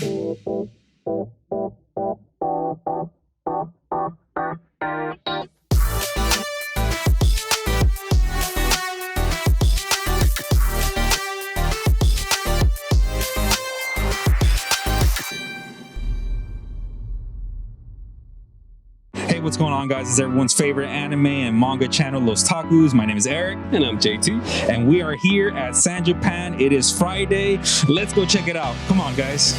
Hey, what's going on, guys? It's everyone's favorite anime and manga channel, lOsTAKUS. My name is Eric. And I'm JT. And we are here at San Japan. It is Friday. Let's go check it out. Come on, guys.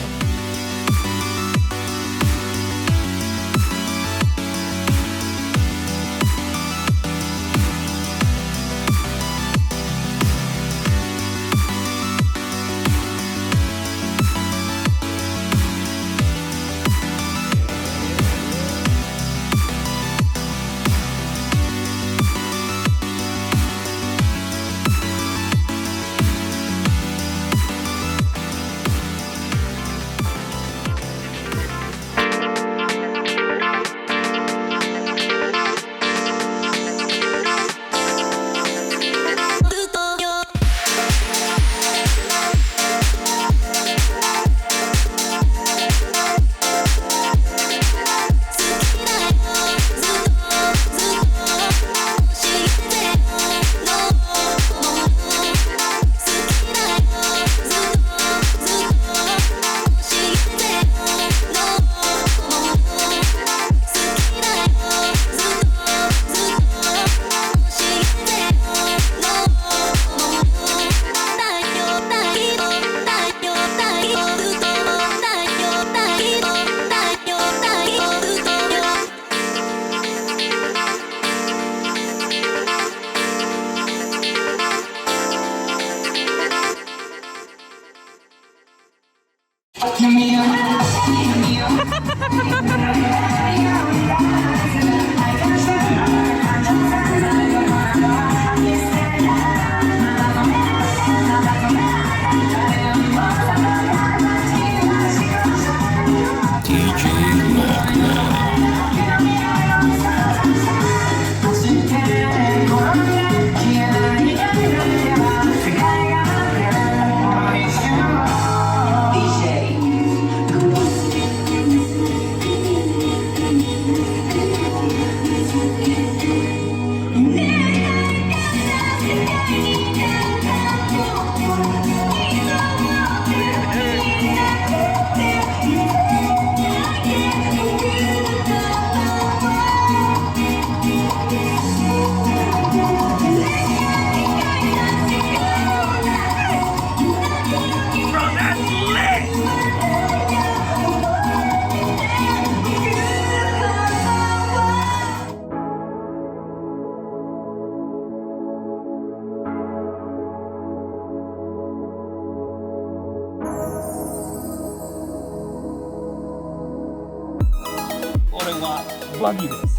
Plug this.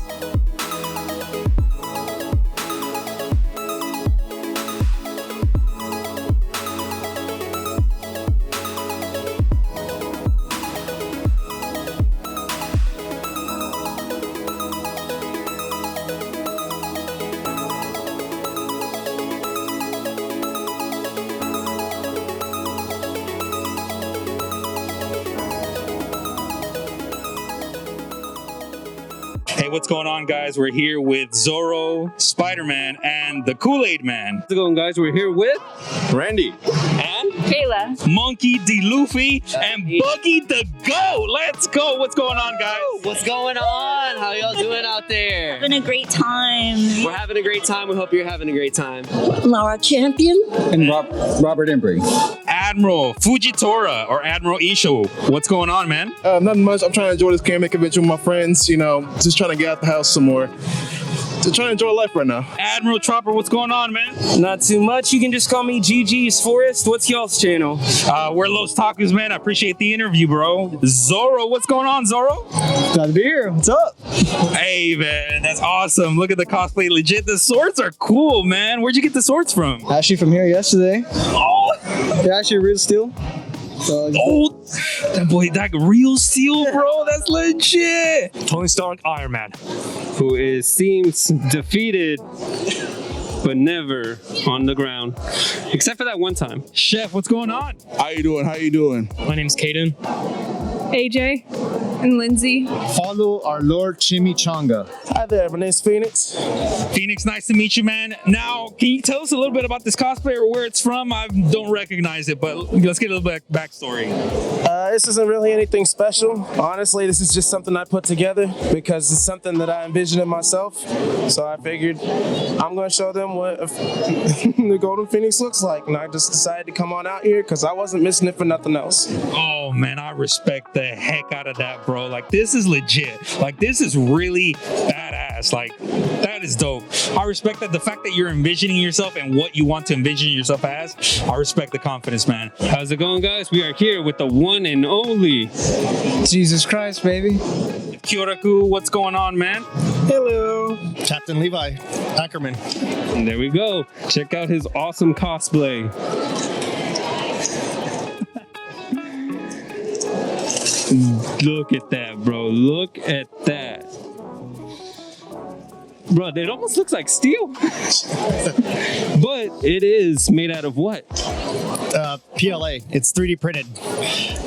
Hey, what's going on, guys? We're here with Zoro, Spider-Man, and the Kool-Aid Man. How's it going, guys? We're here with Randy and Kayla, Monkey D. Luffy, and Buggy the Goat. Let's go. What's going on, guys? What's going on? How y'all doing out there? having a great time. We're having a great time. We hope you're having a great time. Laura Champion. And Robert Embry. Admiral Fujitora or Admiral Isho. What's going on, man? Nothing much. I'm trying to enjoy this anime convention with my friends. You know, just trying to get out the house some more. Just trying to enjoy life right now. Admiral Chopper, what's going on, man? Not too much. You can just call me GG's Forest. What's y'all's channel? We're lOsTAKUS, man. I appreciate the interview, bro. Zoro, what's going on, Zoro? Glad to be here. What's up? Hey, man, that's awesome. Look at the cosplay. Legit, the swords are cool, man. Where'd you get the swords from? Actually from here yesterday. Oh, They're actually real steel. So, oh, that boy, that real steel, bro. That's legit. Tony Stark, Iron Man. who seems defeated but never on the ground, except for that one time. Chef, what's going on? How you doing? How you doing? My name's Caden. AJ and Lindsay. Follow our Lord Chimichanga. Hi there, my name's Phoenix. Phoenix, nice to meet you, man. Now, can you tell us a little bit about this cosplay or where it's from? I don't recognize it, but let's get a little bit backstory. This isn't really anything special. Honestly, this is just something I put together because it's something that I envisioned in myself. So I figured I'm going to show them what the Golden Phoenix looks like. And I just decided to come on out here because I wasn't missing it for nothing else. Oh, man, I respect the heck out of that, bro. Like, this is legit. Like, this is really badass. Like, that is dope. I respect that. The fact that you're envisioning yourself and what you want to envision yourself as, I respect the confidence, man. How's it going, guys? We are here with the one and only Jesus Christ, baby. Kyoraku, what's going on, man? Hello. Captain Levi Ackerman. And there we go. Check out his awesome cosplay. Look at that, bro. Look at that. Bro, it almost looks like steel. But it is made out of what? PLA. It's 3D printed.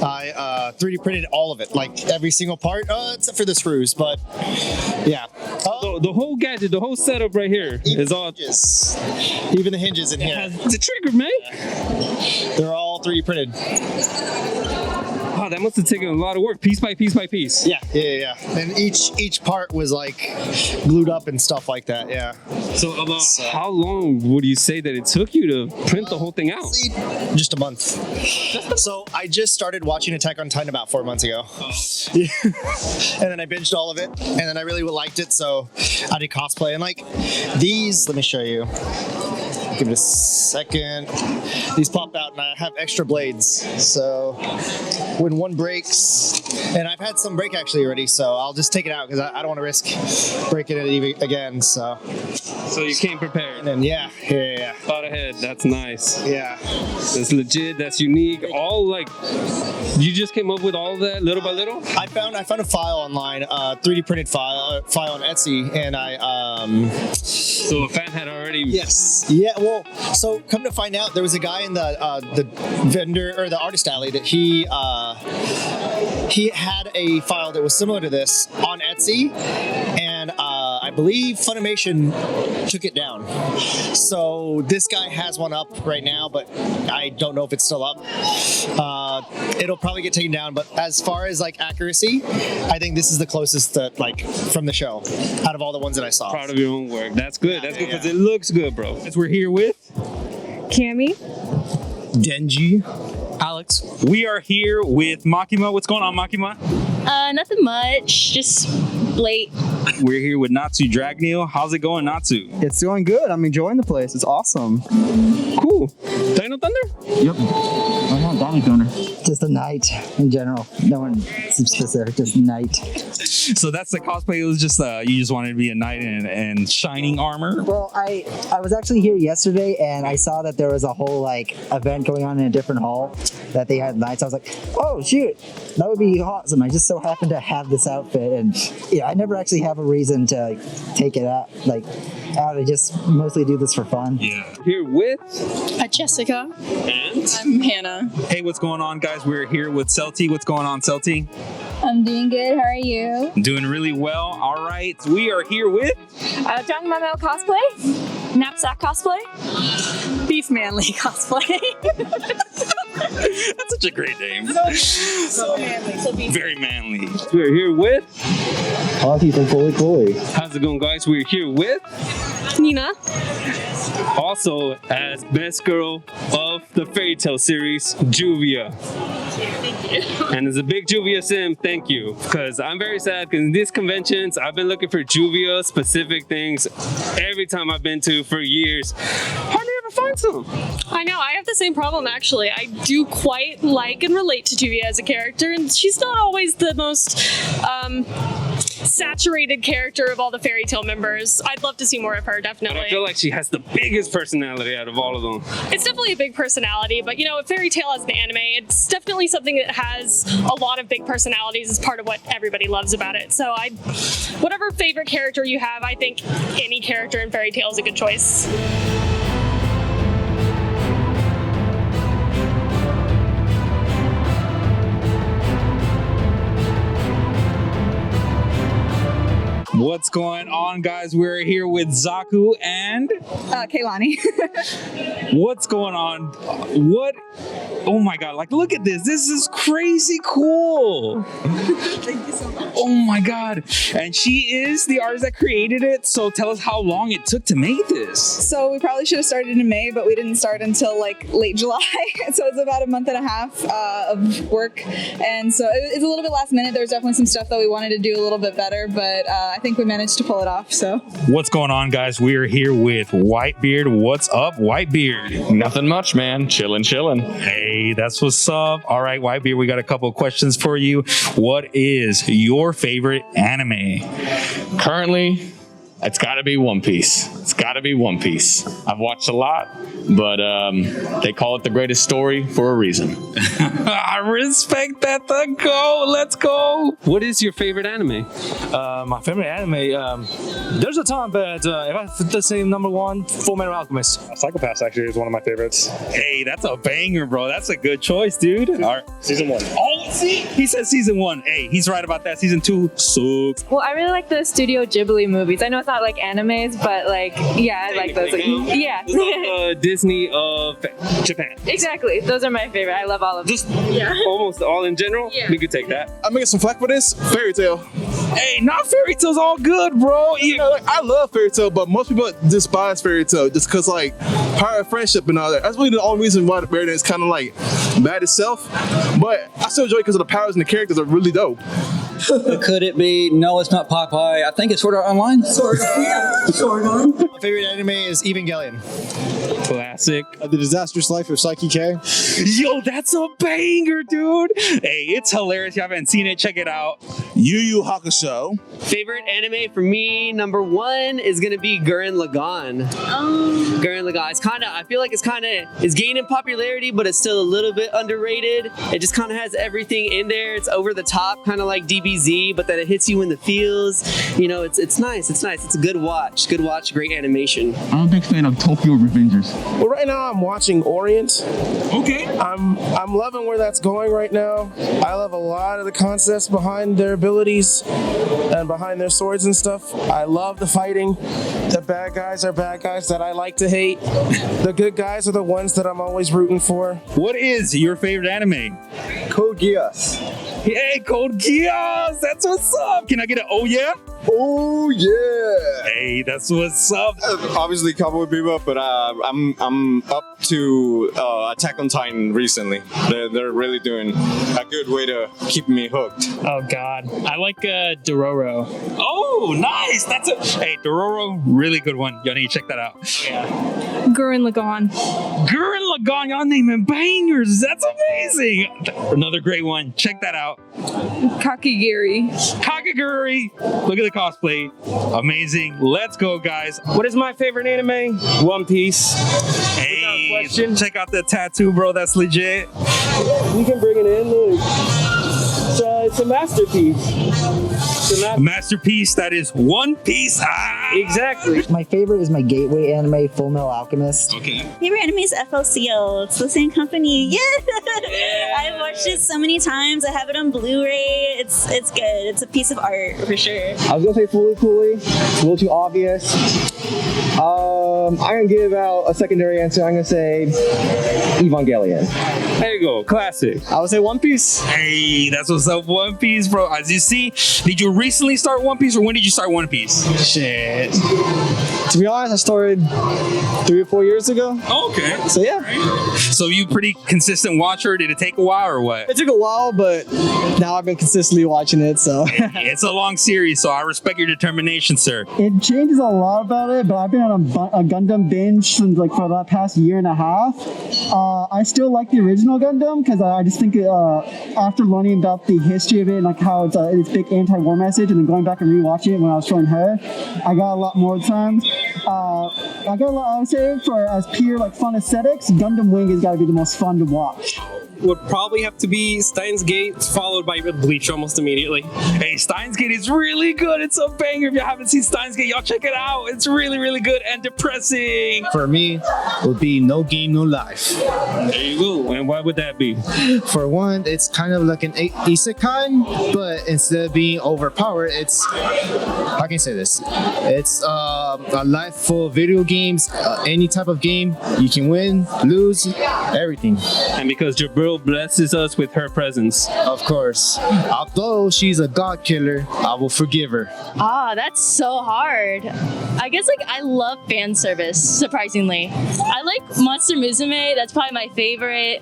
I 3D printed all of it, like every single part, except for the screws, but yeah. The whole gadget, the whole setup right here is all... Hinges. Even the hinges in here. The trigger, man. They're all 3D printed. Wow, that must have taken a lot of work, piece by piece by piece. Yeah. And each part was like glued up and stuff like that, yeah. So about how long would you say that it took you to print the whole thing out? Just a month. So I just started watching Attack on Titan about 4 months ago. Yeah. And then I binged all of it, and then I really liked it, so I did cosplay. And like these, let me show you. Give it a second. These pop out and I have extra blades. So when one breaks, and I've had some break actually already, so I'll just take it out because I don't want to risk breaking it again. So you came prepared. And yeah. Thought ahead. That's nice. Yeah. That's legit. That's unique. All like, you just came up with all of that little by little? I found a file online, 3D printed file on Etsy, and So a fan had already. Yes. Yeah. Well, so come to find out, there was a guy in the vendor or the artist alley that he had a file that was similar to this on Etsy, and I believe Funimation took it down. So this guy has one up right now, but I don't know if it's still up. It'll probably get taken down, but as far as like accuracy, I think this is the closest that like from the show out of all the ones that I saw. Proud of your own work. That's good. That's good because it looks good, bro. As we're here with Cammy. Denji. Alex. We are here with Makima. What's going on, Makima? Nothing much. Just late. We're here with Natsu Dragneel. How's it going, Natsu? It's going good. I'm enjoying the place. It's awesome. Cool. Dino Thunder? Yep. I'm not Donnie Thunder. Just a knight in general. No one specific, just knight. So that's the cosplay. It was just you just wanted to be a knight in shining armor. Well, I was actually here yesterday and I saw that there was a whole like event going on in a different hall that they had knights. I was like, oh shoot, that would be awesome. I just so happened to have this outfit, and yeah, I never actually have a reason to like, take it out. I just mostly do this for fun. Yeah. Here with Jessica. And I'm Hannah. Hey, what's going on, guys? We're here with Celti. What's going on, Celti? I'm doing good. How are you? Doing really well. All right. We are here with John Mamel cosplay. Knapsack cosplay. Beef Manly cosplay. That's such a great name. So manly. So beef. Very manly. we're here with Hockey from Fully. how's it going, guys? We're here with Nina. also as best girl of the Fairy Tale series, Juvia. And as a big Juvia sim, thank you. Because I'm very sad because in these conventions, I've been looking for Juvia specific things every time I've been to for years. Hardly ever find some. I know, I have the same problem actually. I do quite like and relate to Juvia as a character, and she's not always the most saturated character of all the Fairy Tale members. I'd love to see more of her, definitely. But I feel like she has the biggest personality out of all of them. It's definitely a big personality, but you know, Fairy Tale as an anime, it's definitely something that has a lot of big personalities as part of what everybody loves about it. So whatever favorite character you have, I think any character in Fairy Tale is a good choice. What's going on, guys? We're here with Zaku and Kaylani. what's going on? What? Oh my god, like look at this. This is crazy cool. Thank you so much. Oh my god. And she is the artist that created it. So tell us how long it took to make this. So we probably should have started in May, but we didn't start until like late July. So it's about a month and a half of work. And so it's a little bit last minute. There's definitely some stuff that we wanted to do a little bit better, but I think we managed to pull it off. So what's going on, guys? We are here with Whitebeard. What's up, Whitebeard? Nothing much, man. Chillin'. Hey, that's what's up. All right, Whitebeard, we got a couple of questions for you. What is your favorite anime? Currently, it's got to be One Piece. I've watched a lot, but they call it the greatest story for a reason. I respect that. Let's go. What is your favorite anime? My favorite anime, there's a ton, but if I have to say number one, Full Metal Alchemist. Psychopaths actually is one of my favorites. Hey, that's a banger, bro. That's a good choice, dude. All right. Season 1. Oh, see? He said season 1. Hey, he's right about that. Season 2 sucks. well, I really like the Studio Ghibli movies. I know it's not like animes, but like yeah, I like those. Yeah. Disney of Japan. Exactly. Those are my favorite. I love all of them. Just almost all in general. Yeah. We could take that. I'm gonna get some flack for this. Fairy Tail. Hey, not Fairy Tail's all good, bro. You know, like, I love Fairy Tail, but most people despise Fairy Tail just because like power of friendship and all that. That's really the only reason why the Fairy Tail is kind of like bad itself. But I still enjoy it because of the powers and the characters are really dope. Could it be? No, it's not Popeye. I think it's Sword Art Online. Sword Art. My favorite anime is Evangelion. Classic. The Disastrous Life of Psyche K. Yo, that's a banger, dude. Hey, it's hilarious. If you haven't seen it, check it out. Yu Yu Hakusho. Favorite anime for me, number one, is gonna be Gurren Lagann. Gurren Lagann. I feel like it's gaining popularity, but it's still a little bit underrated. It just kind of has everything in there. It's over the top, kind of like DBZ, but then it hits you in the feels. You know, it's nice. It's a good watch. Great animation. I'm a big fan of Tokyo Revengers. Well, right now I'm watching Orient. Okay. I'm loving where that's going right now. I love a lot of the concepts behind their abilities and behind their swords and stuff. I love the fighting. The bad guys are bad guys that I like to hate. The good guys are the ones that I'm always rooting for. What is your favorite anime? Code Geass. Hey, Code Geass. That's what's up. Can I get an oh yeah? Oh yeah. Hey, that's what's up. Obviously Cowboy Bebop, but I'm up to Attack on Titan recently. They're really doing a good way to keep me hooked. Oh god, I like Dororo. Oh, nice. Hey, Dororo, really good one. Y'all need to check that out. Yeah. Gurren Lagann. Gurren Lagann, y'all naming bangers. That's amazing. Another great one. Check that out. Kakigiri. Look at the cosplay. Amazing. Let's go, guys. What is my favorite anime? One Piece. Hey, check out that tattoo, bro. That's legit. You can bring it in. Look. It's a masterpiece. Masterpiece that is One Piece. Exactly. My favorite is my gateway anime, Full Metal Alchemist. Okay. Favorite anime is FLCL. It's the same company. Yeah. I've watched it so many times. I have it on Blu-ray. It's good. It's a piece of art for sure. I was gonna say Fully Coolly. It's a little too obvious. I'm gonna give out a secondary answer. I'm gonna say Evangelion. There you go. Classic. I would say One Piece. Hey, that's what's up, One Piece, bro. As you see, did you recently start One Piece or when did you start One Piece? Shit. To be honest, I started 3 or 4 years ago. Okay. So yeah. So you pretty consistent watcher? Did it take a while or what? It took a while, but now I've been consistently watching it, so. It's a long series, so I respect your determination, sir. It changes a lot about it, but I've been on a Gundam binge since like for the past year and a half. I still like the original Gundam because I just think after learning about the history of it and like how it's big anti-war message, and then going back and rewatching it when I was showing her, I got a lot more time. I would say for as pure like fun aesthetics, Gundam Wing has got to be the most fun to watch. would probably have to be Steins Gate, followed by Bleach almost immediately. Hey, Steins Gate is really good. It's a banger. If you haven't seen Steins Gate, y'all check it out. It's really, really good and depressing. For me, would be No Game, No Life. There you go. And why would that be? For one, it's kind of like an isekai, but instead of being overpowered, it's, how can I say this? It's a life full of video games, any type of game. You can win, lose, everything. And because Jabril blesses us with her presence. Of course. Although she's a god killer, I will forgive her. That's so hard. I guess like I love fan service, surprisingly. I like Monster Musume, that's probably my favorite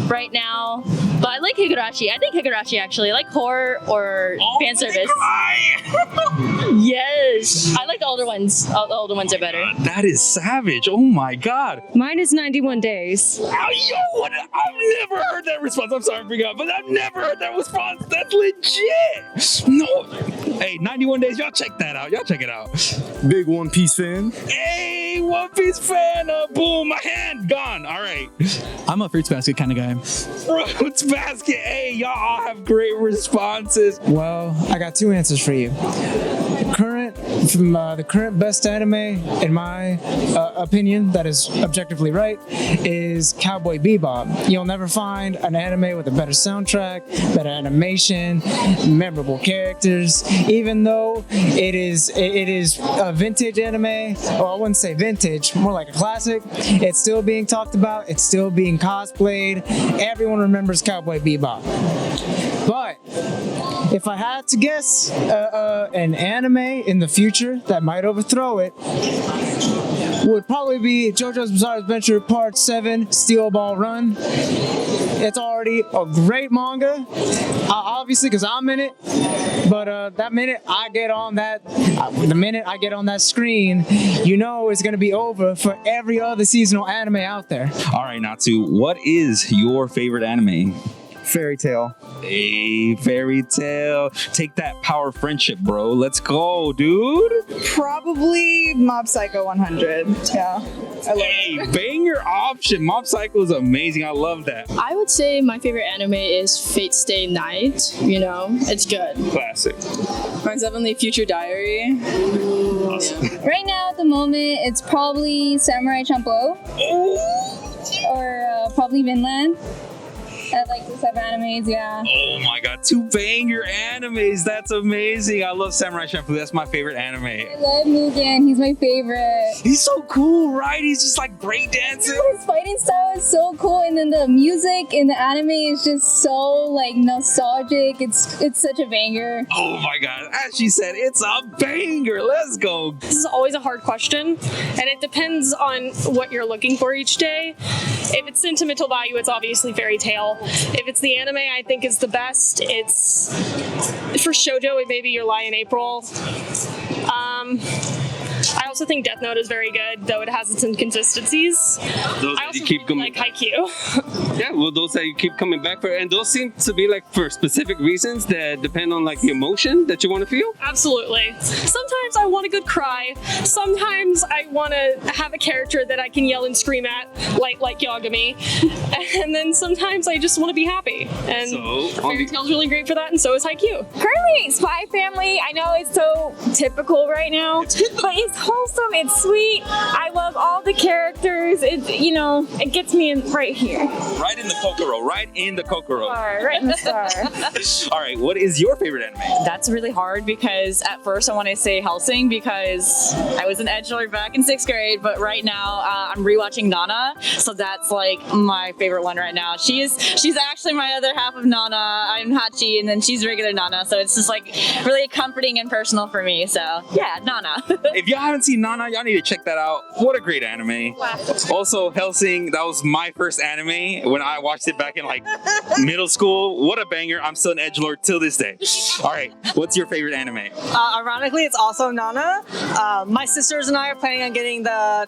right now. But I like Higurashi. I think Higurashi actually. I like horror or fan service. Yes. I like the older ones. The older ones are better. That is savage. Oh my god. Mine is 91 Days. I've never heard that response. I'm sorry, I forgot, but I've never heard that response. That's legit. No. Hey, 91 Days, y'all check that out. Y'all check it out. Big One Piece fan. Hey, One Piece fan. Boom, my hand gone. All right. I'm a Fruits Basket kind of guy. Fruits Basket. Hey, y'all all have great responses. Well, I got two answers for you. The current best anime, in my opinion, that is objectively right, is Cowboy Bebop. You'll never find an anime with a better soundtrack, better animation, memorable characters. Even though it is a vintage anime, or I wouldn't say vintage, more like a classic, it's still being talked about. It's still being cosplayed. Everyone remembers Cowboy Bebop. But if I had to guess an anime in the future that might overthrow it, would probably be JoJo's Bizarre Adventure Part 7, Steel Ball Run. It's already a great manga, obviously because I'm in it, but the minute I get on that screen, you know it's going to be over for every other seasonal anime out there. All right, Natsu, what is your favorite anime? Fairy Tail. Hey, Fairy Tail. Take that power friendship, bro. Let's go, dude. Probably Mob Psycho 100. Yeah. I love it. Banger option. Mob Psycho is amazing. I love that. I would say my favorite anime is Fate Stay Night. You know, it's good. Classic. Mine's definitely Future Diary. Awesome. Right now, at the moment, it's probably Samurai Champloo. Or probably Vinland. I like this type of animes, yeah. Oh my god, 2 banger animes. That's amazing. I love Samurai Champloo. That's my favorite anime. I love Mugen. He's my favorite. He's so cool, right? He's just like breakdancing. His fighting style is so cool, and then the music in the anime is just so like nostalgic. It's such a banger. Oh my god, as she said, it's a banger. Let's go. This is always a hard question, and it depends on what you're looking for each day. If it's sentimental value, it's obviously Fairy Tail. If it's the anime I think is the best, it's for shoujo, it may be Your Lie in April. I also think Death Note is very good, though it has its inconsistencies. Those I also you keep really like Haikyuu. Yeah, well, those that you keep coming back for, and those seem to be like for specific reasons that depend on like the emotion that you want to feel. Absolutely. Sometimes I want a good cry. Sometimes I want to have a character that I can yell and scream at, like Yagami. And then sometimes I just want to be happy. And Fairy Tail's really great for that, and so is Haikyuu. Currently, Spy Family, I know it's so typical right now, but it's wholesome, it's sweet. I love all the characters. It's, it gets me in right here. Right in the Kokoro. Right in the Kokoro. Right in the star. All right, what is your favorite anime? That's really hard because at first I want to say Hellsing because I was an edgelord back in 6th grade, but right now I'm rewatching Nana, so that's like my favorite one right now. She's actually my other half of Nana. I'm Hachi, and then she's regular Nana, so it's just like really comforting and personal for me. So yeah, Nana. If y'all haven't seen Nana, y'all need to check that out. What a great anime. Wow. Also, Hellsing, that was my first anime when I watched it back in like middle school. What a banger. I'm still an edgelord till this day. All right, what's your favorite anime? Ironically, it's also Nana. My sisters and I are planning on getting the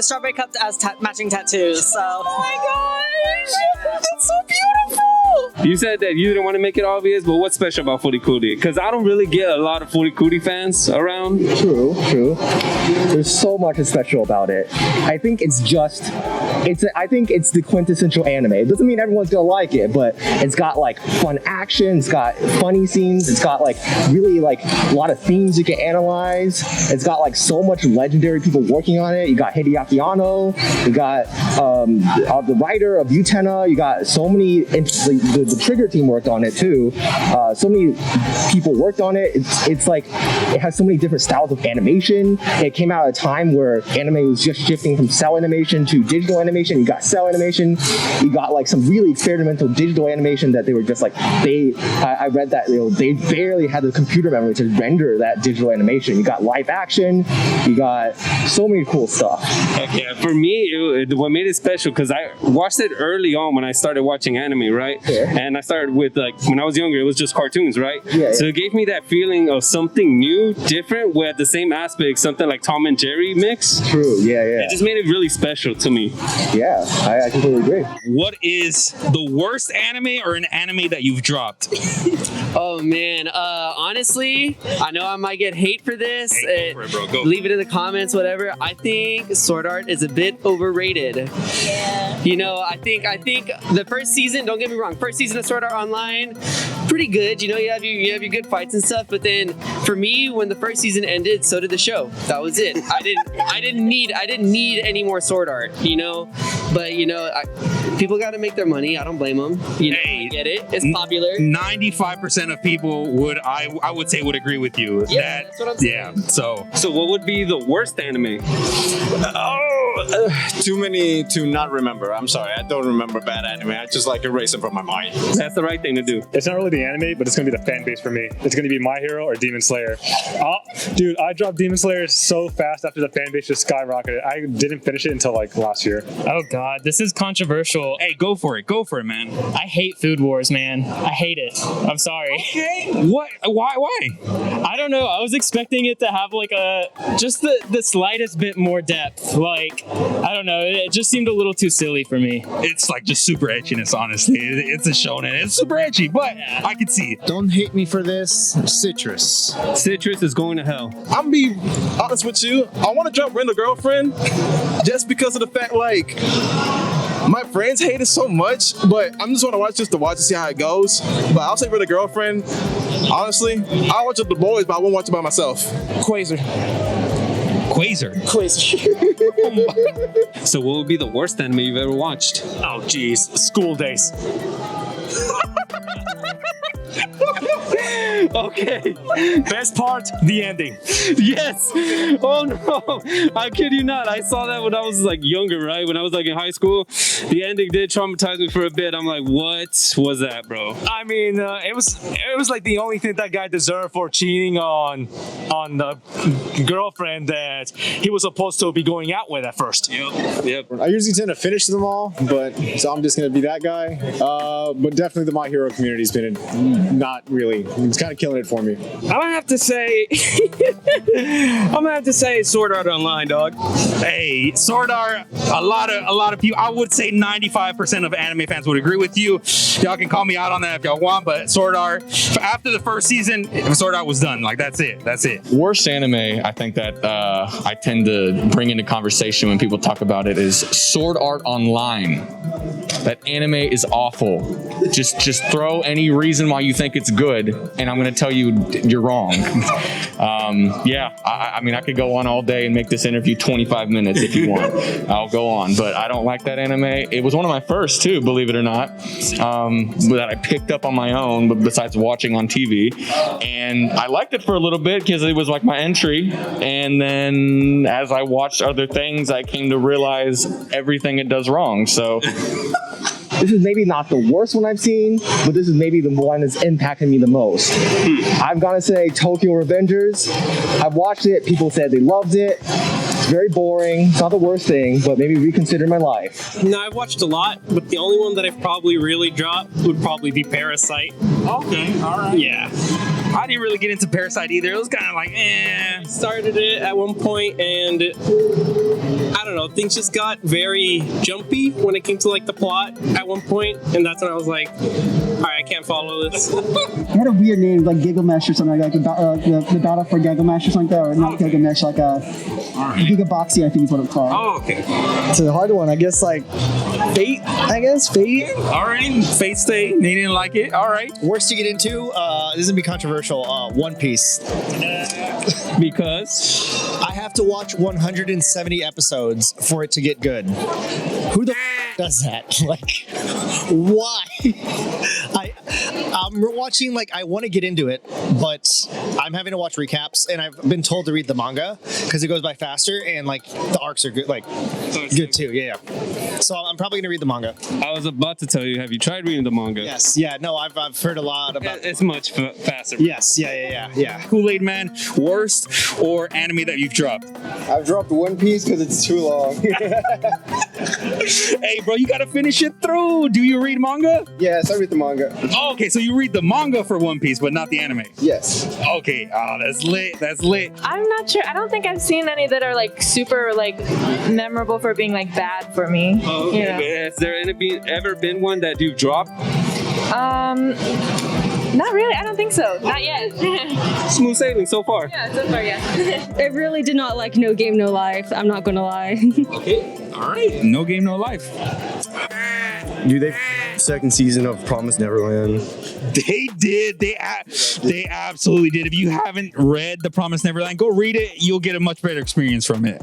strawberry cup as matching tattoos. So. Oh my gosh, that's so beautiful. You said that you didn't want to make it obvious, but what's special about Furikuri? Because I don't really get a lot of Furikuri fans around. True. There's so much special about it. I think it's the quintessential anime. It doesn't mean everyone's gonna like it, but it's got like fun action, it's got funny scenes, it's got like really like a lot of themes you can analyze. It's got like so much legendary people working on it. You got Hideaki Anno, you got the writer of Utena, you got so many, the Trigger team worked on it too. So many people worked on it. It's like, it has so many different styles of animation. It came out at a time where anime was just shifting from cell animation to digital animation. You got cell animation, you got like some really experimental digital animation that they were just like, I read that they barely had the computer memory to render that digital animation. You got live action, you got so many cool stuff. Yeah, for me, what made it special, because I watched it early on when I started watching anime, right? Yeah. And I started with, like, when I was younger, it was just cartoons, right? Yeah. So it gave me that feeling of something new, different, where at the same aspect, something like Tom and Jerry mix. True, yeah. It just made it really special to me. Yeah, I completely agree. What is the worst anime or an anime that you've dropped? Oh man, honestly, I know I might get hate for this. Hey, go for it, bro. Go. Leave it in the comments, whatever. I think Sword Art is a bit overrated. Yeah. You know, I think the first season, don't get me wrong, first season of Sword Art Online, pretty good. You know, you have your good fights and stuff. But then for me, when the first season ended, so did the show. That was it. I didn't need any more Sword Art. You know, but you know, people got to make their money. I don't blame them. You know, I get it. It's popular. 95% of people I would say would agree with you. Yeah, that's what I'm saying. Yeah. So what would be the worst anime? Too many to not remember. I'm sorry, I don't remember bad anime. I just like erase them from my mind. That's the right thing to do. It's not really the anime, but it's gonna be the fan base for me. It's gonna be My Hero or Demon Slayer. Dude, I dropped Demon Slayer so fast after the fan base just skyrocketed. I didn't finish it until like last year. Oh god, this is controversial. Hey, go for it, man. I hate Food Wars, man. I hate it. I'm sorry. Okay. What? Why? I don't know. I was expecting it to have like just the slightest bit more depth. Like, I don't know. It just seemed a little too silly for me. It's like just super etchiness, honestly. It's a shonen. It's super etchy, but yeah. I can see it. Don't hate me for this. Citrus is going to hell. I'm be honest with you. I want to drop Rent a Girlfriend just because of the fact, like, my friends hate it so much, but I'm just want to watch just to watch to see how it goes. But I'll say Rent a Girlfriend. Honestly, I'll watch it with the boys, but I won't watch it by myself. Quasar. So what would be the worst anime you've ever watched? Oh geez, School Days. Okay. Best part, the ending. Yes. Oh no. I kid you not. I saw that when I was like younger, right? When I was like in high school. The ending did traumatize me for a bit. I'm like, what was that, bro? I mean, it was like the only thing that guy deserved for cheating on the girlfriend that he was supposed to be going out with at first. Yep. I usually tend to finish them all, but so I'm just gonna be that guy. But definitely the My Hero community's been not really. It's kind of killing it for me. I'm gonna have to say Sword Art Online, dog. Hey, Sword Art, a lot of people, I would say 95% of anime fans would agree with you. Y'all can call me out on that if y'all want, but Sword Art, after the first season, Sword Art was done. Like, that's it. Worst anime, I think that I tend to bring into conversation when people talk about it is Sword Art Online. That anime is awful. Just throw any reason why you think it's good, and I'm going to tell you you're wrong. I mean, I could go on all day and make this interview 25 minutes if you want. I'll go on, but I don't like that anime. It was one of my first, too, believe it or not, that I picked up on my own, but besides watching on TV. And I liked it for a little bit because it was like my entry. And then as I watched other things, I came to realize everything it does wrong. So... This is maybe not the worst one I've seen, but this is maybe the one that's impacted me the most. I've got to say Tokyo Revengers. I've watched it. People said they loved it. very boring. It's not the worst thing, but maybe reconsider my life. No, I've watched a lot, but the only one that I've probably really dropped would probably be Parasite. Okay, all right. Yeah. I didn't really get into Parasite either. It was kind of like, eh. Started it at one point, and I don't know, things just got very jumpy when it came to like the plot at one point, and that's when I was like, all right, I can't follow this. It had a weird name, like Gigamesh or something, like the battle for Gigamesh or something like that, or not Gigamesh, like a Gigaboxy, I think is what it's called. Oh, okay. It's a hard one, I guess. Like Fate, I guess. Fate. All right, Fate Stay. They didn't like it. All right. Worst to get into. This is gonna be controversial. One Piece. Because I have to watch 170 episodes for it to get good. Who the does that? Like, why? I'm watching, like, I want to get into it, but I'm having to watch recaps, and I've been told to read the manga because it goes by faster, and like the arcs are good, like good too. Yeah. So I'm probably gonna read the manga. I was about to tell you, have you tried reading the manga? Yes. Yeah. No, I've heard a lot about. It's much faster. Yes. Yeah. Kool-Aid Man, worst or anime that you've dropped? I've dropped One Piece because it's too long. Hey, bro, you gotta finish it through. Do you read manga? Yes, I read the manga. Oh, okay, so you read the manga for One Piece, but not the anime. Yes. Okay. Oh, that's lit. That's lit. I'm not sure. I don't think I've seen any that are like super like memorable for being like bad for me. Oh, okay. You know? But has there ever been one that you've dropped? Not really. I don't think so. Not yet. Smooth sailing so far. Yeah, so far, yeah. I really did not like No Game No Life. I'm not gonna lie. Okay. All right. No Game No Life. Dude, they second season of Promised Neverland. They did. They absolutely did. If you haven't read The Promised Neverland, go read it. You'll get a much better experience from it.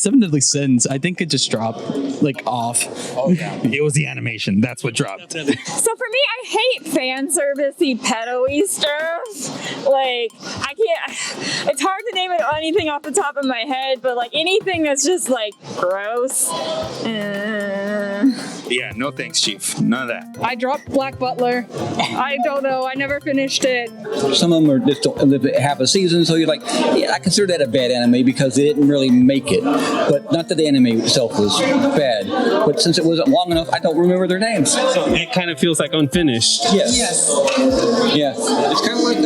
Seven Deadly Sins. I think it just dropped like off. Oh yeah. It was the animation. That's what dropped. So for me, I hate fan servicey pedo-y stuff. Like, I can't. It's hard to name anything off the top of my head, but like anything that's just like gross. Yeah. No thanks, Chief. None of that. I dropped Black Butler. I don't know. I never finished it. Some of them are just don't live half a season, so you're like, yeah, I consider that a bad anime because they didn't really make it. But not that the anime itself was bad, but since it wasn't long enough, I don't remember their names. So it kind of feels like unfinished. Yes. Yeah. It's kind of like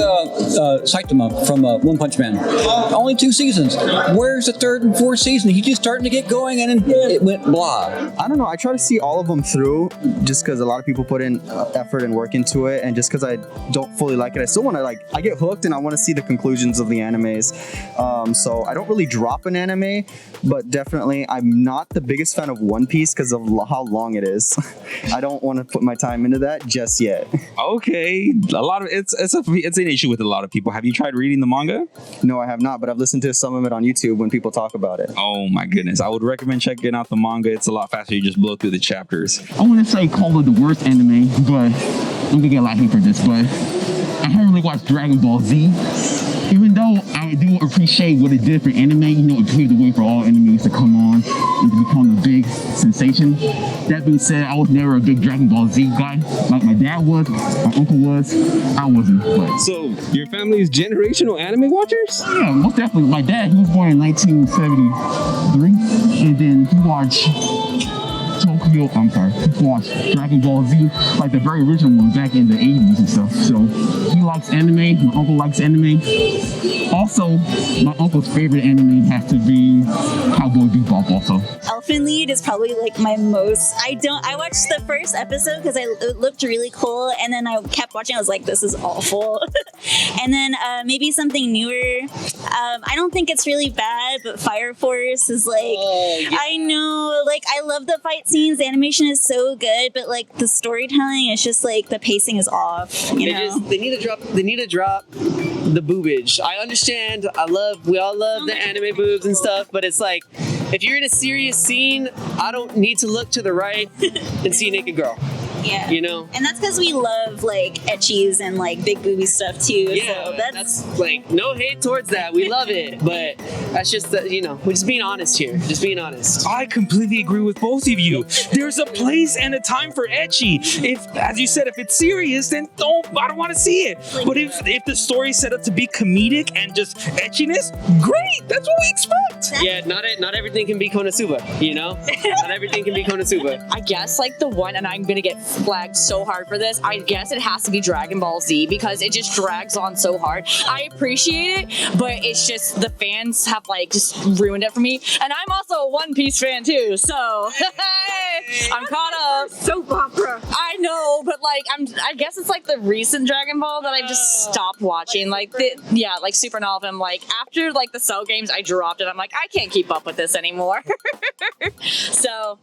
Saitama from One Punch Man. Only 2 seasons. Where's the 3rd and 4th season? He's just starting to get going, and then it went blah. I don't know. I try to see all of them through just because a lot of people put in effort and work into it, and just because I don't fully like it, I still want to I get hooked and I want to see the conclusions of the animes. So I don't really drop an anime, but definitely I'm not the biggest fan of One Piece because of how long it is. I don't want to put my time into that just yet. Okay, a lot of it's an issue with a lot of people. Have you tried reading the manga? No, I have not, but I've listened to some of it on YouTube when people talk about it. Oh my goodness, I would recommend checking out the manga. It's a lot faster. You just blow through the chapters. I wouldn't say call it the worst anime, but I'm gonna get a lot of hate for this, but I haven't really watched Dragon Ball Z. Even though I do appreciate what it did for anime, it paved the way for all animes to come on and to become a big sensation. That being said, I was never a big Dragon Ball Z guy. Like my dad was, my uncle was, I wasn't. But. So your family is generational anime watchers? Yeah, most definitely. My dad, he was born in 1973, and then he watched he watched Dragon Ball Z, like the very original one back in the 80s and stuff. So he likes anime, my uncle likes anime. Also, my uncle's favorite anime has to be Cowboy Bebop also. Elfen Lied is probably like my most, I watched the first episode because it looked really cool, and then I kept watching, I was like, this is awful. And then maybe something newer. I don't think it's really bad, but Fire Force is like, I know, like I love the fight scenes, the animation is so good, but like the storytelling is just like the pacing is off. You know? They need to drop the boobage. I understand. We all love the anime boobs and stuff, but it's like if you're in a serious scene, I don't need to look to the right and see a naked girl. Yeah. You know? And that's because we love like ecchies and like big booby stuff too. Yeah, so that's like no hate towards that. We love it, but that's just we're just being honest here. Just being honest. I completely agree with both of you. There's a place and a time for ecchi. If, as you said, if it's serious, then I don't want to see it. But if the story's set up to be comedic and just echiness, great. That's what we expect. Yeah, not everything can be Konosuba, you know? Not everything can be Konosuba. I guess like the one, and I'm gonna get flagged so hard for this, I guess it has to be Dragon Ball Z because it just drags on so hard. I appreciate it, but it's just the fans have like just ruined it for me. And I'm also a One Piece fan too, so I'm caught up. Soap opera. I know, but like I guess it's like the recent Dragon Ball that I just stopped watching. Like like Supernova. I'm like after like the Cell games, I dropped it. I'm like I can't keep up with this anymore. So.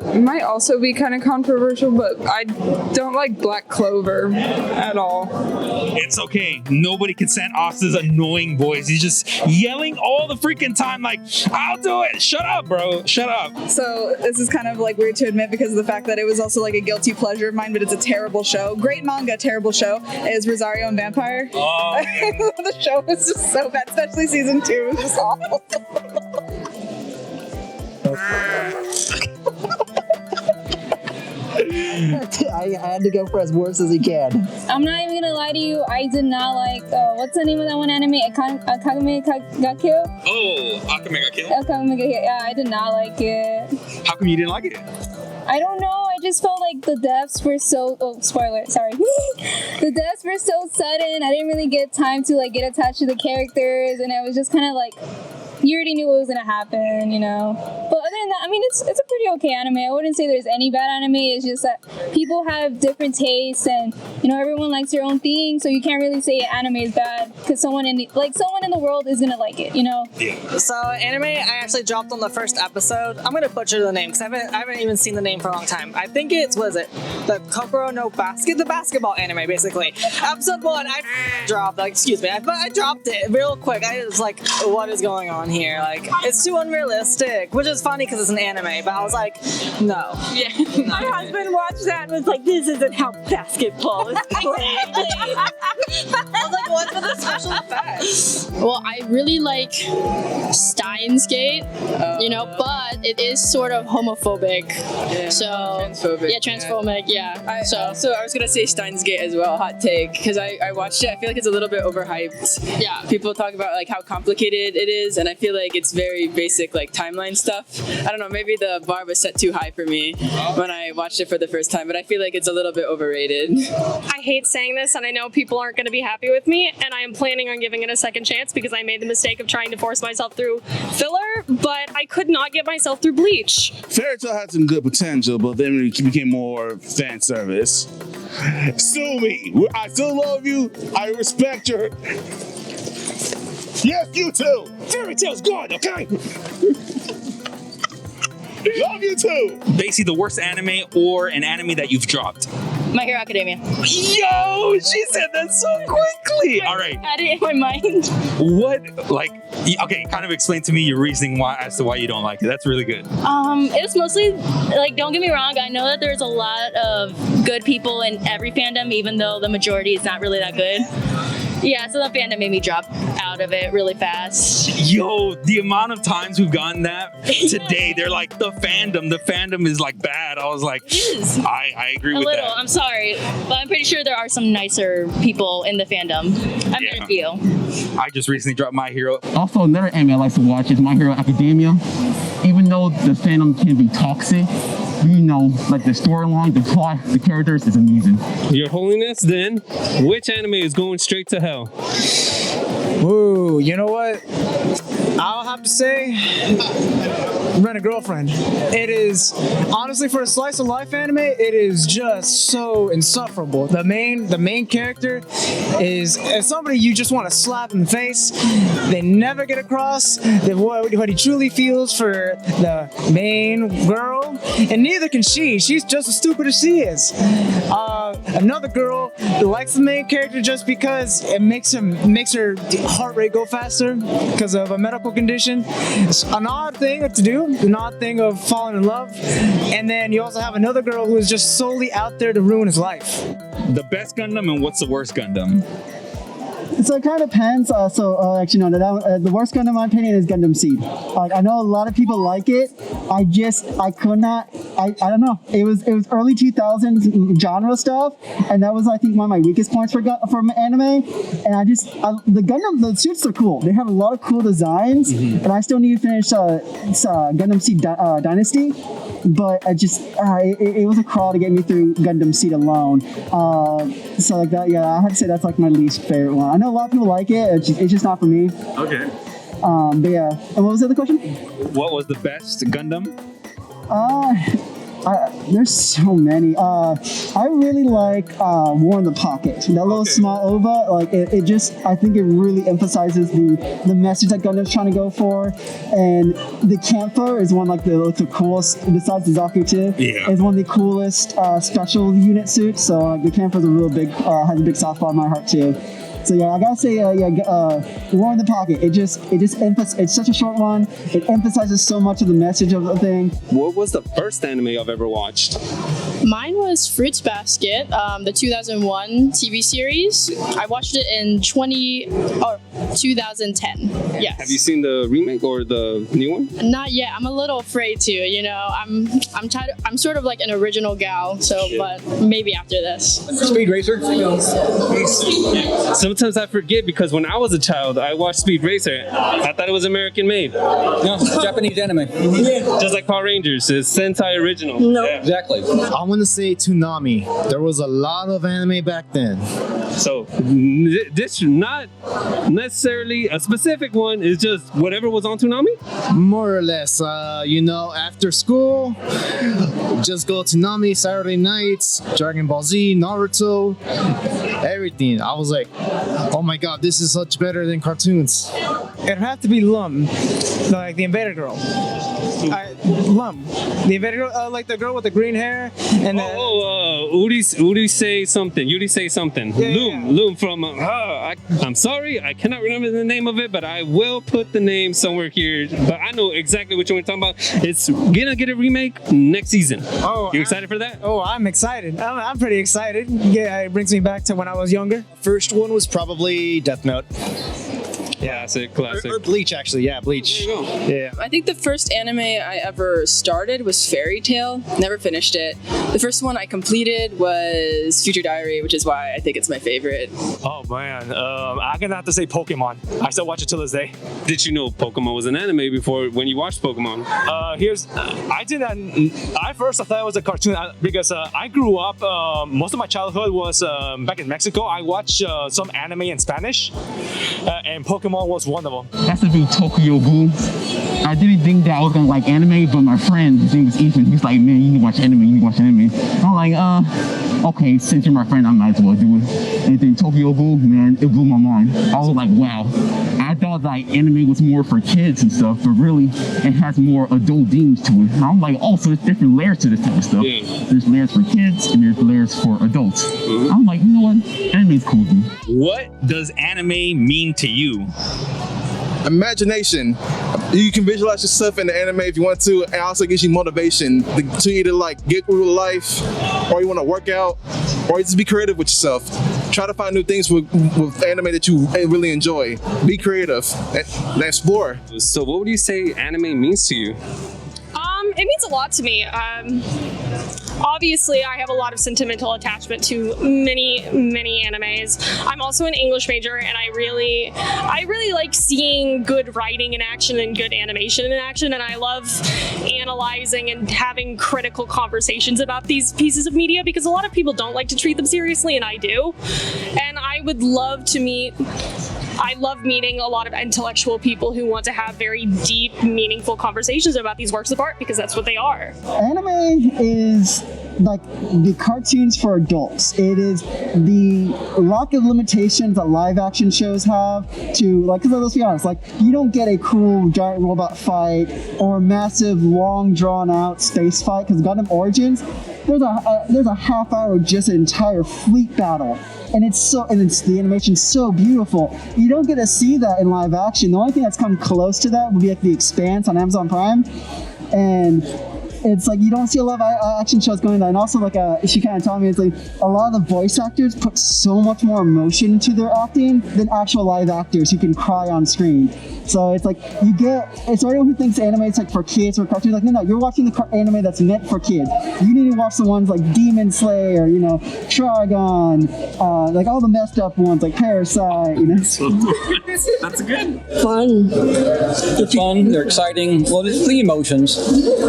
It might also be kind of controversial, but I don't like Black Clover at all. It's okay. Nobody can stand Asta's annoying voice. He's just yelling all the freaking time like, I'll do it. Shut up, bro. Shut up. So this is kind of like weird to admit because of the fact that it was also like a guilty pleasure of mine, but it's a terrible show. Great manga, terrible show is Rosario and Vampire. Oh. The show is just so bad, especially season 2. It was just awful. I had to go for as worse as he can. I'm not even gonna lie to you. I did not like. What's the name of that one anime? Akame got killed. Oh, Akame got killed? Akame got killed. Yeah, I did not like it. How come you didn't like it? I don't know. I just felt like the deaths were so. Oh, spoiler. Sorry. The deaths were so sudden. I didn't really get time to like get attached to the characters, and it was just kind of like. You already knew what was gonna happen, you know. But other than that, I mean, it's a pretty okay anime. I wouldn't say there's any bad anime. It's just that people have different tastes, and you know, everyone likes their own thing. So you can't really say anime is bad because someone in the world is gonna like it, you know. Yeah. So anime, I actually dropped on the first episode. I'm gonna butcher the name because I haven't even seen the name for a long time. I think it's the Kokoro no Basket, the basketball anime, basically. Episode 1, I dropped. Excuse me, I dropped it real quick. I was like, what is going on here? Like, it's too unrealistic, which is funny because it's an anime, but I was like, no. Yeah. My husband watched that and was like, this isn't how basketball is played. I was like, what's with the special effects? Well, I really like Steins Gate, you know, but it is sort of homophobic. Yeah, so transphobic. Yeah, transphobic. Yeah. I was gonna say Steins Gate as well. Hot take, because I watched it. I feel like it's a little bit overhyped. Yeah. People talk about like how complicated it is, and I feel like it's very basic, like timeline stuff. I don't know. Maybe the bar was set too high for me when I watched it for the first time, but I feel like it's a little bit overrated. I hate saying this, and I know people aren't going to be happy with me, and I am planning on giving it a second chance because I made the mistake of trying to force myself through filler, but I could not get myself through Bleach. Fairy Tail had some good potential, but then it became more fan service. Sue me. I still love you. I respect your... Yes, you too. Fairy Tail's good, okay? Love you too. Basically, the worst anime or an anime that you've dropped. My Hero Academia. Yo, she said that so quickly. All right. I had it in my mind. What, like, okay, kind of explain to me your reasoning as to why you don't like it. That's really good. It was mostly, like, don't get me wrong, I know that there's a lot of good people in every fandom, even though the majority is not really that good. Yeah, so the fandom made me drop out of it really fast. Yo, the amount of times we've gotten that today, they're like, the fandom is like bad. I was like, I agree with that. I'm sorry, but I'm pretty sure there are some nicer people in the fandom. I met a few. I just recently dropped My Hero. Also, another anime I like to watch is My Hero Academia. Even though the fandom can be toxic, you know, like the storyline, the plot, the characters is amazing. Your Holiness, then, which anime is going straight to hell? Ooh, you know what? I'll have to say, Rent a Girlfriend. It is, honestly, for a slice of life anime, it is just so insufferable. The main character is somebody you just want to slap in the face. They never get across what he truly feels for the main girl, and neither can she. She's just as stupid as she is. another girl that likes the main character just because it makes her heart rate go faster because of a medical condition. It's an odd thing to do, an odd thing of falling in love. And then you also have another girl who is just solely out there to ruin his life. The best Gundam and what's the worst Gundam? So it kind of depends. Actually, no. The worst Gundam, in my opinion, is Gundam Seed. Like, I know a lot of people like it. I could not. I don't know. It was early 2000s genre stuff, and that was, I think, one of my weakest points for anime. And the suits are cool. They have a lot of cool designs, and I still need to finish Gundam Seed Dynasty. But it was a crawl to get me through Gundam Seed alone. So like that, yeah, I have to say that's like my least favorite one. I know a lot of people like it. It's just not for me. Okay. But yeah. And what was the other question? What was the best Gundam? There's so many. I really like War in the Pocket. That little small OVA, like I think it really emphasizes the message that Gundam's trying to go for. And the Campher is one like the coolest, besides the Zaku too. Yeah. Is one of the coolest special unit suits. So the Campher's has a big soft spot in my heart too. So yeah, I gotta say, War in the Pocket. It's such a short one. It emphasizes so much of the message of the thing. What was the first anime I've ever watched? Mine was Fruits Basket, the 2001 TV series. I watched it in 2010. Yes. Have you seen the remake or the new one? Not yet. I'm a little afraid to. You know, I'm sort of like an original gal. So, but maybe after this. Speed Racer. Sometimes I forget because when I was a child, I watched Speed Racer. I thought it was American made. No, Japanese anime. Just like Power Rangers, it's Sentai original. No. Yeah. Exactly. I'm gonna say Toonami. There was a lot of anime back then. So this not necessarily a specific one. It's just whatever was on Toonami. More or less. After school, just go to Toonami Saturday nights, Dragon Ball Z, Naruto, everything. I was like, oh my god, this is much better than cartoons. It'd have to be Lum, like the Invader Girl. Lum, the Invader Girl, like the girl with the green hair. And Uri say something. Loom from. I'm sorry, I cannot remember the name of it, but I will put the name somewhere here. But I know exactly what you're talking about. It's gonna get a remake next season. Oh, you excited for that? Oh, I'm excited. I'm pretty excited. Yeah, it brings me back to when I was younger. First one was probably Death Note. Classic. Or Bleach, actually. Yeah, Bleach. There you go. Yeah. I think the first anime I ever started was Fairy Tail. Never finished it. The first one I completed was Future Diary, which is why I think it's my favorite. Oh man, I'm gonna have to say Pokemon. I still watch it till this day. Did you know Pokemon was an anime before when you watched Pokemon? I first thought it was a cartoon because I grew up. Most of my childhood was back in Mexico. I watched some anime in Spanish, and Pokemon was one of them. Has to be Tokyo Ghoul. I didn't think that I was gonna like anime, but my friend, his name was Ethan, he's like, man, you need to watch anime, I'm like, okay, since you're my friend, I might as well do it. And then Tokyo Ghoul, man, it blew my mind. I was like, wow. I thought like anime was more for kids and stuff, but really, it has more adult themes to it. And I'm like, oh, so there's different layers to this type of stuff. Yeah. There's layers for kids, and there's layers for adults. Mm-hmm. I'm like, you know what? Anime's cool, dude. What does anime mean to you? Imagination. You can visualize yourself in the anime if you want to, and also gives you motivation to either like get through life, or you want to work out, or just be creative with yourself. Try to find new things with anime that you really enjoy. Be creative and explore. So what would you say anime means to you? It means a lot to me. Obviously, I have a lot of sentimental attachment to many animes. I'm also an English major, and I really like seeing good writing in action and good animation in action, and I love analyzing and having critical conversations about these pieces of media because a lot of people don't like to treat them seriously, and I do. And I would love to I love meeting a lot of intellectual people who want to have very deep, meaningful conversations about these works of art because that's what they are. Anime is like the cartoons for adults. It is the lack of limitations that live action shows have to, like, because let's be honest, like, you don't get a cool giant robot fight or a massive, long drawn out space fight because Gundam Origins, there's a half hour of just an entire fleet battle. And it's the animation's so beautiful. You don't get to see that in live action. The only thing that's come close to that would be like The Expanse on Amazon Prime. And it's like you don't see a lot of action shows going there. And also, like she kind of told me, it's like a lot of the voice actors put so much more emotion into their acting than actual live actors who can cry on screen. So it's like it's for anyone who thinks anime is like for kids or cartoons. Like no, you're watching the anime that's meant for kids. You need to watch the ones like Demon Slayer, Trigon, like all the messed up ones like Parasite. That's good. Fun. They're fun. They're exciting. Well, it's the emotions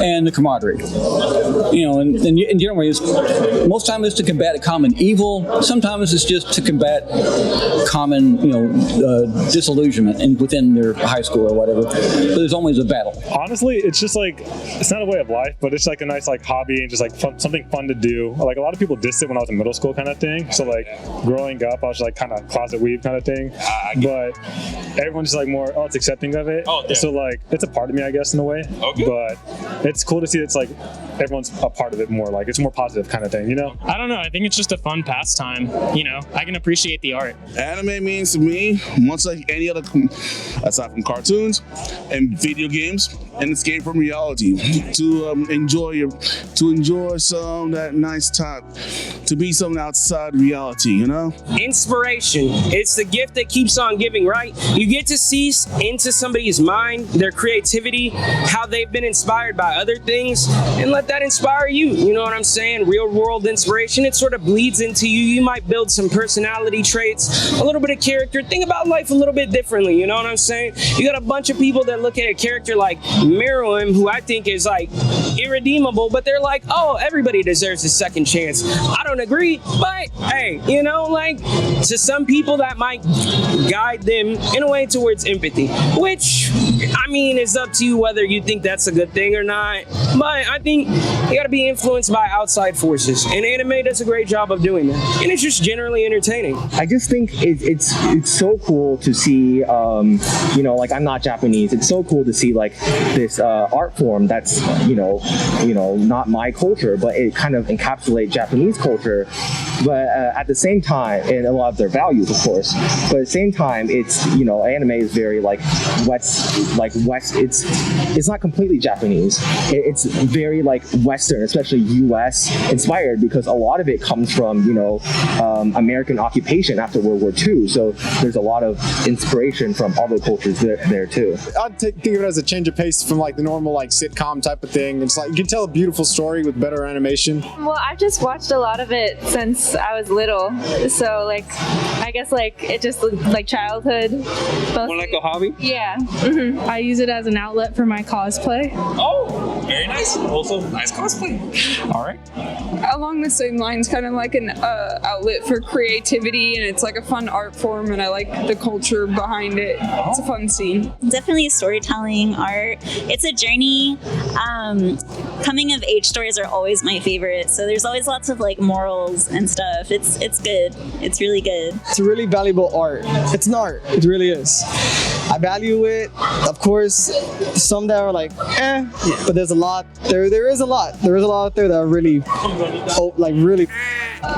and the camaraderie. And in general, most times it's to combat a common evil. Sometimes it's just to combat common, disillusionment within their high school or whatever. But there's always a battle. Honestly, it's just like, it's not a way of life, but it's like a nice like hobby and just like something fun to do. Like a lot of people dissed it when I was in middle school kind of thing. So like growing up, I was like kind of closet weave kind of thing. But everyone's just like more, it's accepting of it. So like it's a part of me, I guess, in a way. But it's cool to see it's like everyone's a part of it more. Like it's more positive kind of thing, I don't know. I think it's just a fun pastime. I can appreciate the art. Anime means to me, much like any other, aside from cartoons and video games, an escape from reality, to enjoy some that nice time, to be something outside reality, Inspiration. It's the gift that keeps on giving, right? You get to see into somebody's mind, their creativity, how they've been inspired by other things, and let that inspire you. You know what I'm saying? Real world inspiration. It sort of bleeds into you. You might build some personality traits, a little bit of character, think about life a little bit differently. You know what I'm saying? You got a bunch of people that look at a character like Meruem, who I think is like irredeemable, but they're like, oh, everybody deserves a second chance. I don't agree, but hey, to some people that might guide them in a way towards empathy, which is up to you whether you think that's a good thing or not. But I think you gotta be influenced by outside forces, and anime does a great job of doing that, and it's just generally entertaining. I just think it's so cool to see, I'm not Japanese. It's so cool to see like this art form that's not my culture, but it kind of encapsulates Japanese culture. But at the same time, and a lot of their values, of course. But at the same time, it's anime is very West. It's not completely Japanese. It's very Western, especially U.S. inspired, because a lot of it comes from American occupation after World War II. So there's a lot of inspiration from other cultures there too. I'd think of it as a change of pace from the normal sitcom type of thing. It's you can tell a beautiful story with better animation. Well, I've just watched a lot of it since I was little, so I guess it just like childhood. More like a hobby? Yeah. I use it as an outlet for my cosplay. Oh, very nice. Also, nice cosplay. All right. Along the same lines, kind of like an outlet for creativity, and it's like a fun art form, and I like the culture behind it. It's a fun scene. Definitely storytelling, art. It's a journey. Coming of age stories are always my favorite, so there's always lots of morals and stuff. It's good. It's really good. It's a really valuable art. It's an art. It really is. I value it. Of course, some that are but there's a lot. There is a lot. There is a lot out there that are really, really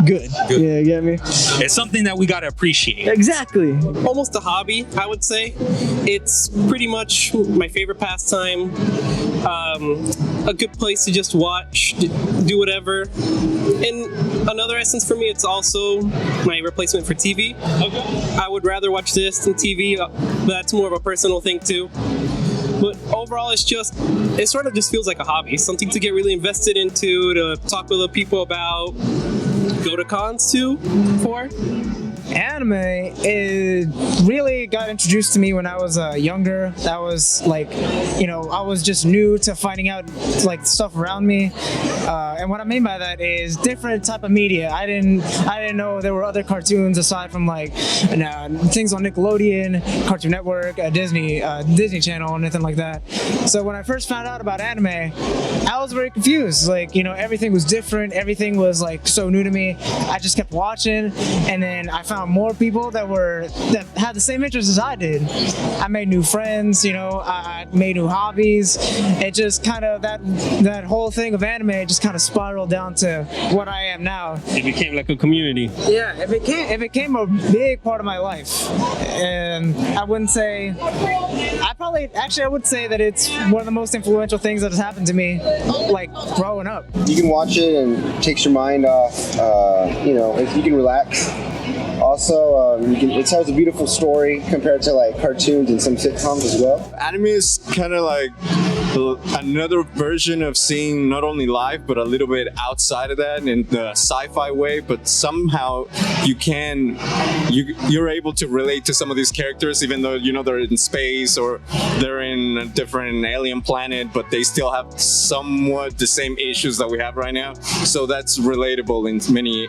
good. Yeah, you get me? It's something that we gotta appreciate. Exactly. Almost a hobby, I would say. It's pretty much my favorite pastime. A good place to just watch, do whatever. In another essence for me, it's also my replacement for TV. Okay. I would rather watch this than TV, but that's more of a personal thing too. But overall, it sort of just feels like a hobby, something to get really invested into, to talk with other people about, go to cons for. Anime, it really got introduced to me when I was younger. That was I was just new to finding out stuff around me, and what I mean by that is different type of media. I didn't know there were other cartoons aside from things on Nickelodeon, Cartoon Network, Disney Channel, and anything like that. So when I first found out about anime, I was very confused. Everything was different. Everything was so new to me. I just kept watching, and then I found found more people that had the same interests as I did. I made new friends, you know, I made new hobbies. It just kind of that whole thing of anime just kind of spiraled down to what I am now. It became like a community. Yeah, it became a big part of my life. And I wouldn't say, I would say that it's one of the most influential things that has happened to me, like growing up. You can watch it and it takes your mind off, you know, you can relax. Also, it tells a beautiful story compared to like cartoons and some sitcoms as well. Anime is kind of like another version of seeing not only life but a little bit outside of that in the sci-fi way, but somehow you're able to relate to some of these characters even though you know they're in space or they're in a different alien planet, but they still have somewhat the same issues that we have right now. So that's relatable in many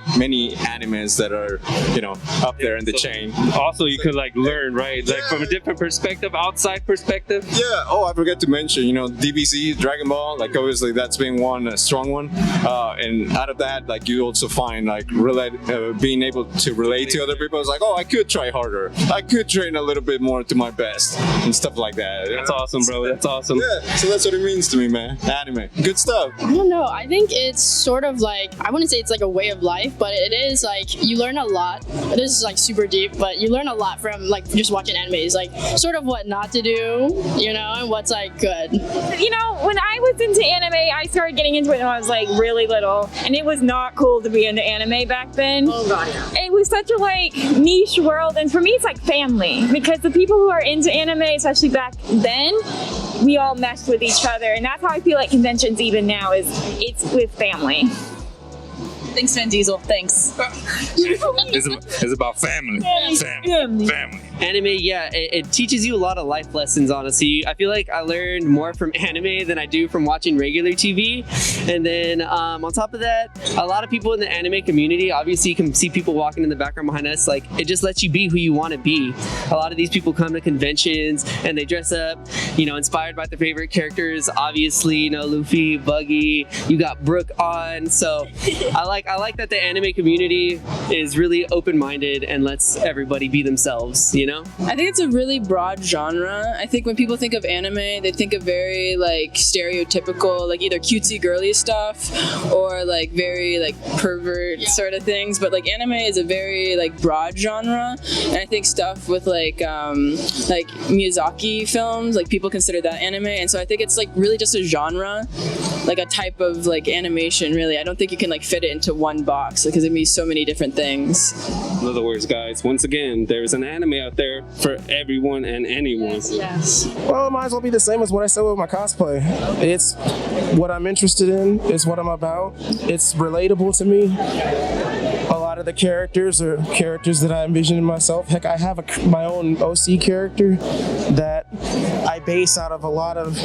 animes that are, you know, up there in the chain. Also, you could like learn, right? Like from a different perspective, outside perspective. Yeah. Oh, I forgot to mention, you know, DBZ, Dragon Ball, like obviously that's been a strong one. And out of that, like you also find like being able to relate to other people. It's like, oh, I could try harder. I could train a little bit more to my best and stuff like that. That's awesome, bro. That's awesome. Yeah. So that's what it means to me, man. Anime. Good stuff. I don't know. I think it's sort of like, I wouldn't say it's like a way of life, but it is like you learn a lot. This is like super deep, but you learn a lot from like just watching animes, like sort of what not to do, you know, and what's like good. You know, when I was into anime, I started getting into it when I was like really little, and it was not cool to be into anime back then. Oh god, yeah. It was such a like niche world, and for me it's like family, because the people who are into anime, especially back then, we all meshed with each other, and that's how I feel like conventions even now it's with family. Thanks, Vin Diesel. Thanks. It's about family. Family. Anime, yeah, it teaches you a lot of life lessons, honestly. I feel like I learned more from anime than I do from watching regular TV. And then on top of that, a lot of people in the anime community, obviously you can see people walking in the background behind us, like it just lets you be who you want to be. A lot of these people come to conventions and they dress up, you know, inspired by their favorite characters. Obviously, you know, Luffy, Buggy, you got Brook on. So I like that the anime community is really open-minded and lets everybody be themselves, you know? I think it's a really broad genre. I think when people think of anime, they think of very like stereotypical, like either cutesy girly stuff or like very like pervert sort of things. But like anime is a very like broad genre, and I think stuff with like Miyazaki films, like people consider that anime, and so I think it's like really just a genre, like a type of like animation. Really, I don't think you can like fit it into one box because it means so many different things. In other words, guys, once again, there's an anime out there for everyone and anyone. Yes. Well, it might as well be the same as what I said with my cosplay. It's what I'm interested in. It's what I'm about. It's relatable to me. A lot of the characters are characters that I envision in myself. Heck, I have my own OC character that I base out of a lot of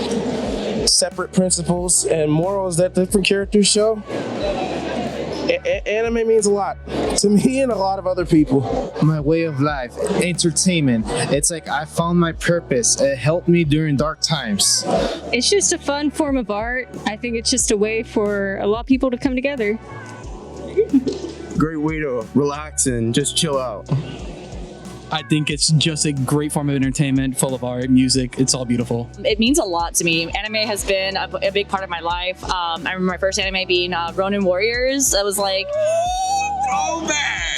separate principles and morals that different characters show. Anime means a lot to me and a lot of other people. My way of life, entertainment. It's like I found my purpose. It helped me during dark times. It's just a fun form of art. I think it's just a way for a lot of people to come together. Great way to relax and just chill out. I think it's just a great form of entertainment, full of art, music. It's all beautiful. It means a lot to me. Anime has been a big part of my life. I remember my first anime being Ronin Warriors. I was like,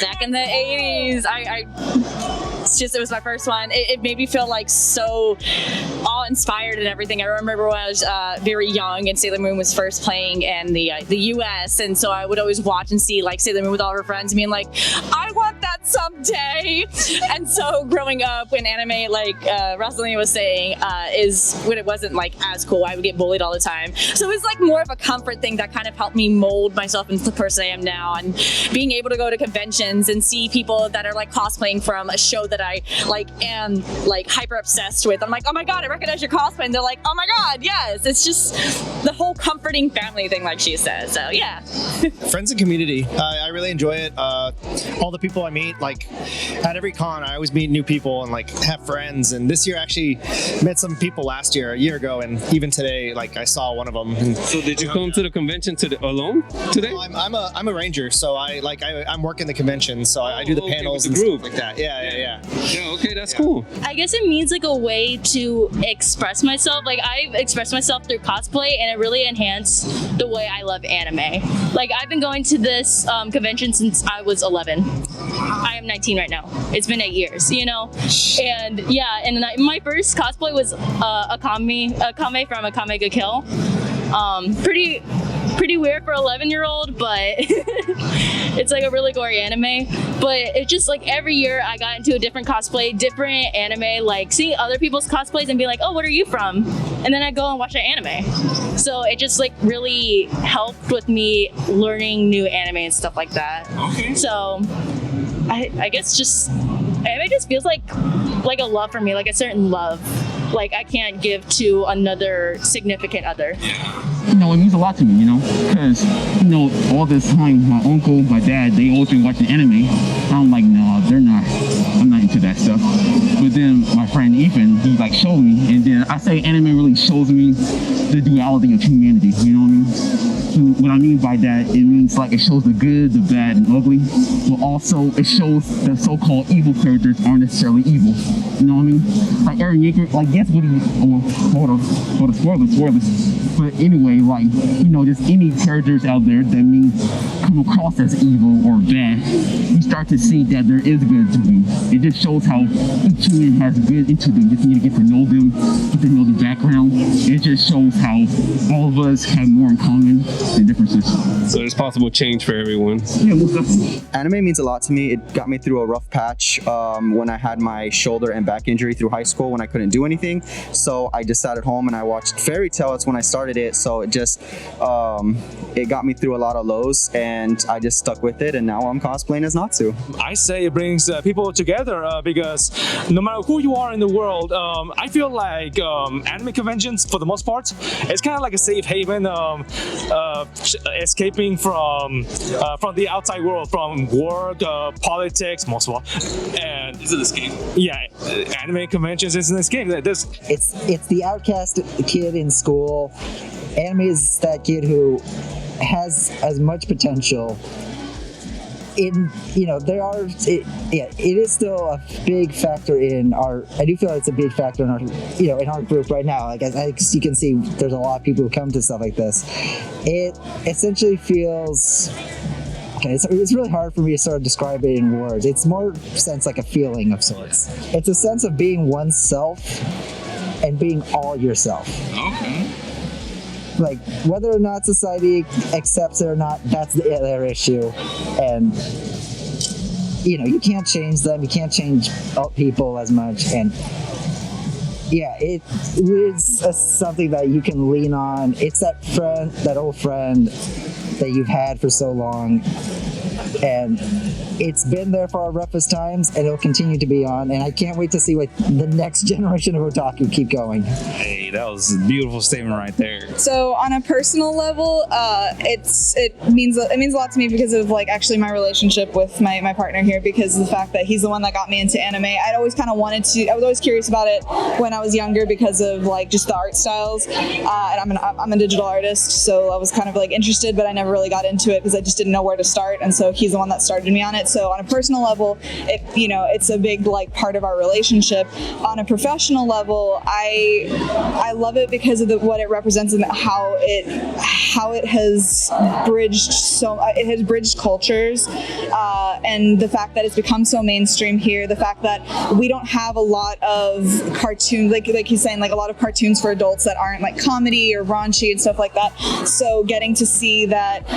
back in the 80s. It was my first one. It made me feel like so awe-inspired and everything. I remember when I was very young and Sailor Moon was first playing in the US, and so I would always watch and see like Sailor Moon with all her friends and being like, I want that someday. And so growing up, when anime, like Rosalina was saying, is when it wasn't like as cool, I would get bullied all the time. So it was like more of a comfort thing that kind of helped me mold myself into the person I am now, and being able to go to conventions and see people that are like cosplaying from a show that I like am like hyper obsessed with. I'm like, oh my god, I recognize your cosplay, and they're like, oh my god, yes. It's just the whole comforting family thing, like she says. So yeah. Friends and community. I really enjoy it. All the people I meet, meet like at every con. I always meet new people and like have friends. And this year, I actually met some people last year, a year ago, and even today, like I saw one of them. And, so did you come to the convention alone today? I'm a ranger, so I'm working the convention, so I do the panels and stuff like that. Yeah. Okay, that's cool. I guess it means like a way to express myself. Like I've expressed myself through cosplay, and it really enhanced the way I love anime. Like I've been going to this convention since I was 11. I am 19 right now. It's been 8 years, you know? And yeah, and my first cosplay was a kame from a Kame Ga Kill. Pretty weird for 11-year-old, but it's like a really gory anime. But it's just like every year I got into a different cosplay, different anime, like seeing other people's cosplays and be like, oh, what are you from? And then I go and watch an anime. So it just like really helped with me learning new anime and stuff like that. Okay. So I guess just anime just feels like a love for me, like a certain love. Like I can't give to another significant other. You know, it means a lot to me, you know, because, you know, all this time, my uncle, my dad, they always been watching anime. I'm like, no, I'm not into that stuff. But then my friend Ethan, he like showed me, and then I say anime really shows me the duality of humanity, you know what I mean? So what I mean by that, it means like it shows the good, the bad, and ugly, but also it shows the so-called evil characters aren't necessarily evil. You know what I mean? Like Eren Yeager, like yes, what he, for the spoilers. But anyway, like, you know, just any characters out there that may come across as evil or bad, you start to see that there is good to them. It just shows how each human has good into them. You just need to get to know them, get to know the background. It just shows how all of us have more in common than differences. So there's possible change for everyone. Yeah, most definitely. Anime means a lot to me. It got me through a rough patch when I had my shoulder and back injury through high school when I couldn't do anything. So I just sat at home and I watched Fairy Tail. That's when I started it. So it just, it got me through a lot of lows and I just stuck with it, and now I'm cosplaying as Natsu. I say it brings people together because no matter who you are in the world, I feel like anime conventions, for the most part, it's kind of like a safe haven, escaping from the outside world, from work, politics, most of all. And it's an escape. Yeah, anime conventions is an escape. It's the outcast kid in school. Anime is that kid who has as much potential. It is still a big factor in our. I do feel like it's a big factor in our, in our group right now. Like as you can see, there's a lot of people who come to stuff like this. It essentially feels. Okay, it's really hard for me to sort of describe it in words. It's more sense like a feeling of sorts. It's a sense of being oneself and being all yourself. Okay. Like whether or not society accepts it or not, that's their issue, and you can't change them. You can't change people as much, and yeah, it is something that you can lean on. It's that friend, that old friend that you've had for so long, and it's been there for our roughest times, and it'll continue to be on, and I can't wait to see what the next generation of otaku keep going. Hey, that was a beautiful statement right there. So on a personal level, it means a lot to me because of actually my relationship with my partner here, because of the fact that he's the one that got me into anime. I'd always kind of wanted to. I was always curious about it when I was younger because of just the art styles, and I'm a digital artist, so I was kind of interested, but I never really got into it because I just didn't know where to start, and so he's the one that started me on it. So on a personal level, it's a big part of our relationship. On a professional level, I love it because of what it represents and how it has bridged cultures, and the fact that it's become so mainstream here. The fact that we don't have a lot of cartoons, like he's saying, a lot of cartoons for adults that aren't comedy or raunchy and stuff like that. So getting to see that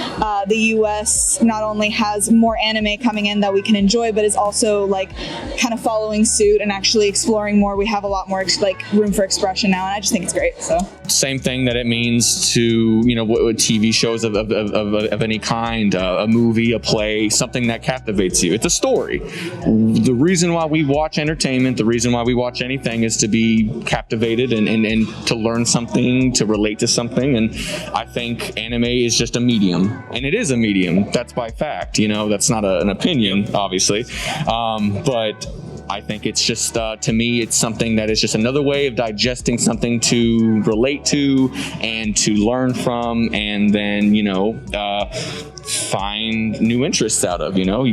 the U.S. not only has more anime coming in that we can enjoy, but is also kind of following suit and actually exploring more. We have a lot more room for expression now, and I just think think it's great. So same thing that it means to, you know, what TV shows of any kind, a movie, a play, something that captivates you. It's a story. The reason why we watch entertainment, the reason why we watch anything is to be captivated and to learn something, to relate to something. And I think anime is just a medium, and it is a medium. That's by fact, you know, that's not an opinion, obviously. But I think it's just, to me, it's something that is just another way of digesting something to relate to and to learn from, and then, you know, find new interests out of, you know.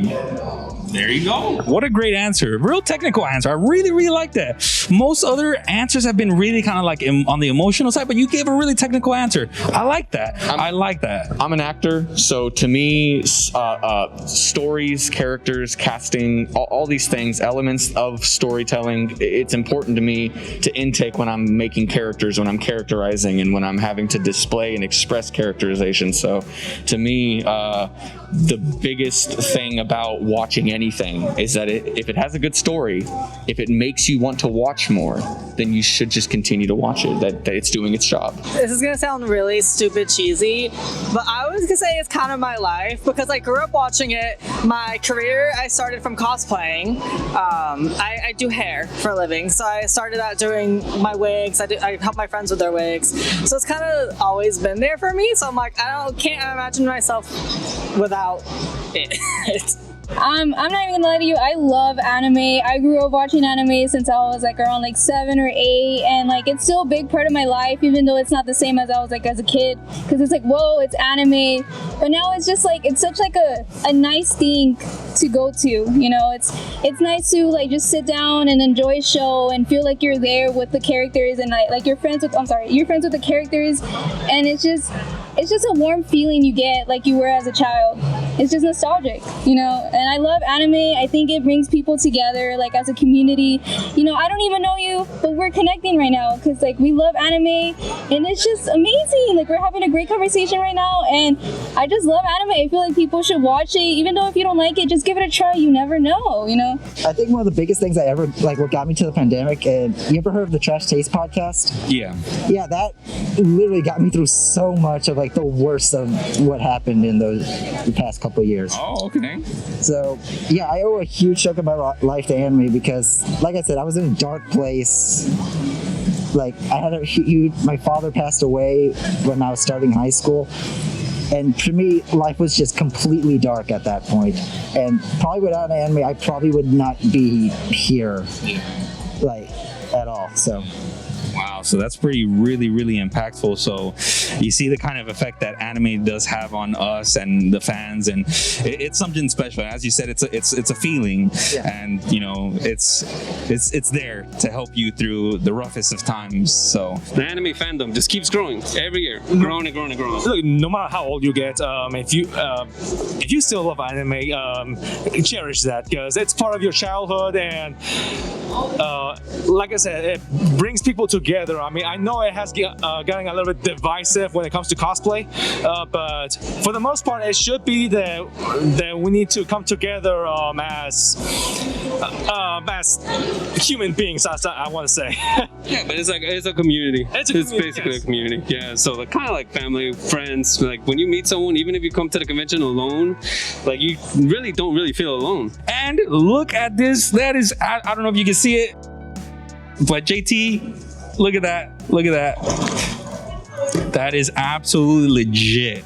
There you go. What a great answer. Real technical answer. I really, really like that. Most other answers have been really kind of like on the emotional side, but you gave a really technical answer. I like that. I like that. I'm an actor, so to me, stories, characters, casting, all these things, elements of storytelling, it's important to me to intake when I'm making characters, when I'm characterizing, and when I'm having to display and express characterization. So to me, the biggest thing about watching anything is that if it has a good story, if it makes you want to watch more, then you should just continue to watch it, that it's doing its job. This is gonna sound really stupid cheesy, but I was gonna say it's kind of my life because I grew up watching it. My career, I started from cosplaying. I do hair for a living, so I started out doing my wigs. I help my friends with their wigs, so it's kind of always been there for me. So I'm like, can't imagine myself without it. I'm not even gonna lie to you, I love anime. I grew up watching anime since I was like around like 7 or 8, and like it's still a big part of my life, even though it's not the same as I was like as a kid, because it's like, whoa, it's anime. But now it's just like, it's such like a nice thing to go to, you know. It's nice to like just sit down and enjoy a show and feel like you're there with the characters, and like you're friends with the characters, and it's just a warm feeling you get like you were as a child. It's just nostalgic, you know. And I love anime. I think it brings people together, like as a community. You know, I don't even know you, but we're connecting right now because like we love anime, and it's just amazing. Like we're having a great conversation right now, and I just love anime. I feel like people should watch it, even though if you don't like it, just give it a try. You never know, you know. I think one of the biggest things I ever like, what got me to the pandemic, and you ever heard of the Trash Taste podcast? Yeah, that literally got me through so much of like the worst of what happened in the past couple of years. Oh, okay. So yeah, I owe a huge chunk of my life to anime because, like I said, I was in a dark place. Like I had my father passed away when I was starting high school, and for me, life was just completely dark at that point. And probably without anime, I probably would not be here, like at all. So. Wow, so that's really impactful. So you see the kind of effect that anime does have on us and the fans, and it's something special. As you said, it's a feeling, and you know it's there to help you through the roughest of times. So the anime fandom just keeps growing every year, growing. Look, no matter how old you get, if you still love anime, cherish that because it's part of your childhood, and like I said, it brings people together. I mean, I know it has gotten a little bit divisive when it comes to cosplay, but for the most part, it should be that we need to come together as human beings. I want to say. Yeah, but it's a community. It's basically a community. Yeah, so like, kind of like family, friends. Like when you meet someone, even if you come to the convention alone, like you really don't feel alone. And look at this. That is, I don't know if you can see it, but JT. Look at that. That is absolutely legit.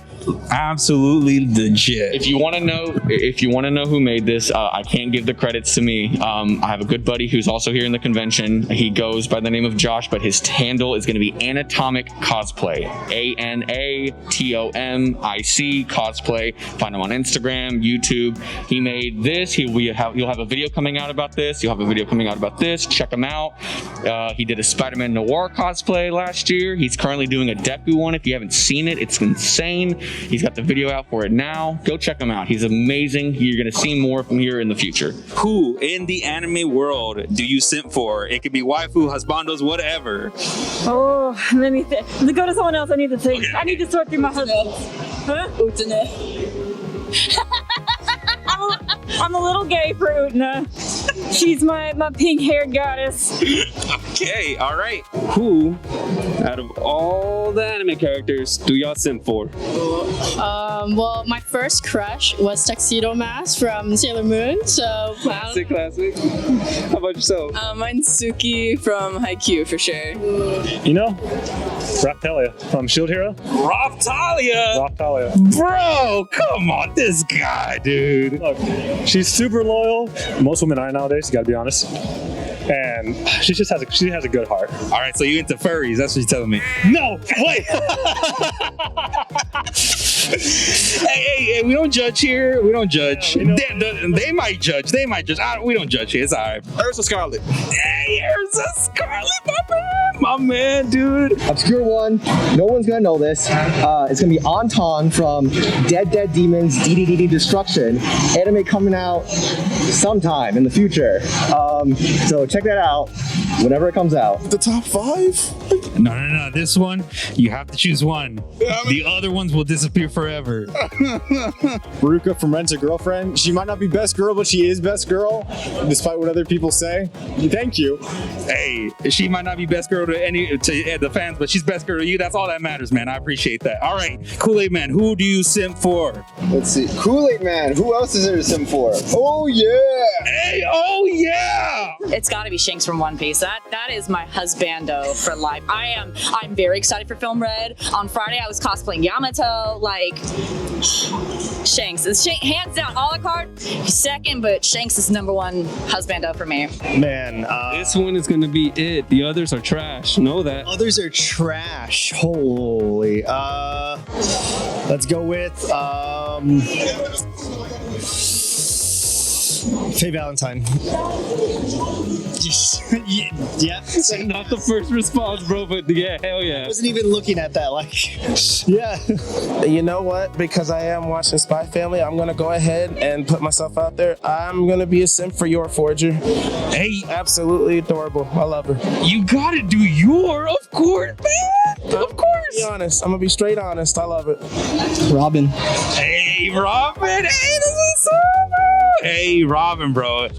Absolutely legit. If you want to know who made this, I can't give the credits to me. I have a good buddy who's also here in the convention. He goes by the name of Josh, but his handle is going to be Anatomic Cosplay. ANATOMIC Cosplay. Find him on Instagram, YouTube. He made this. He'll have a video coming out about this. You'll have a video coming out about this. Check him out. He did a Spider-Man Noir cosplay last year. He's currently doing a Deku one. If you haven't seen it, it's insane. He's got the video out for it now. Go check him out. He's amazing. You're going to see more from here in the future. Who in the anime world do you simp for? It could be waifu, husbandos, whatever. Oh, let me think. Go to someone else. I need to think. Okay. I need to sort through my husband. Huh? Utene. I'm a little gay for Utena. She's my pink-haired goddess. Okay, all right. Who, out of all the anime characters, do y'all simp for? Well, my first crush was Tuxedo Mask from Sailor Moon, so Classic. How about yourself? Mine's Suki from Haikyuu for sure. You know, Raptalia from Shield Hero. Raptalia? Bro, come on, this guy, dude. Look, she's super loyal. Most women are nowadays, you gotta be honest. And she has a good heart. All right, so you into furries? That's what you're telling me. No, wait. hey, we don't judge here. We don't judge. They might judge. We don't judge here. It's all right. Ursa Scarlet. Hey, Ursa Scarlet, my man, dude. Obscure one. No one's gonna know this. It's gonna be Anton from Dead Demons DDD Destruction. Anime coming out sometime in the future. So check that out whenever it comes out. The top 5? No. This one, you have to choose one. The other ones will disappear forever. Ruka from Rent a Girlfriend. She might not be best girl, but she is best girl, despite what other people say. Thank you. Hey, she might not be best girl to the fans, but she's best girl to you. That's all that matters, man. I appreciate that. All right, Kool-Aid Man, who do you simp for? Let's see. Kool-Aid Man. Who else is there to simp for? Oh yeah. Hey, oh yeah. It's got to be Shanks from One Piece. That is my husbando for life. I'm very excited for Film Red. On Friday, I was cosplaying Yamato. Like, Shanks is hands down. A la carte, he's second, but Shanks is number one husbando for me. Man, this one is gonna be it. The others are trash. Know that. Others are trash. Holy. Let's go with Faye Valentine. Yeah. Not the first response, bro, but yeah, hell yeah. I wasn't even looking at that. Yeah. You know what? Because I am watching Spy Family, I'm gonna go ahead and put myself out there. I'm gonna be a simp for Your Forger. Hey, absolutely adorable. I love her. You gotta do Your, of course, man. Of course. Be honest. I'm gonna be straight honest. I love it. Robin. Hey, Robin. Hey, this is so good. Hey, Robin, bro.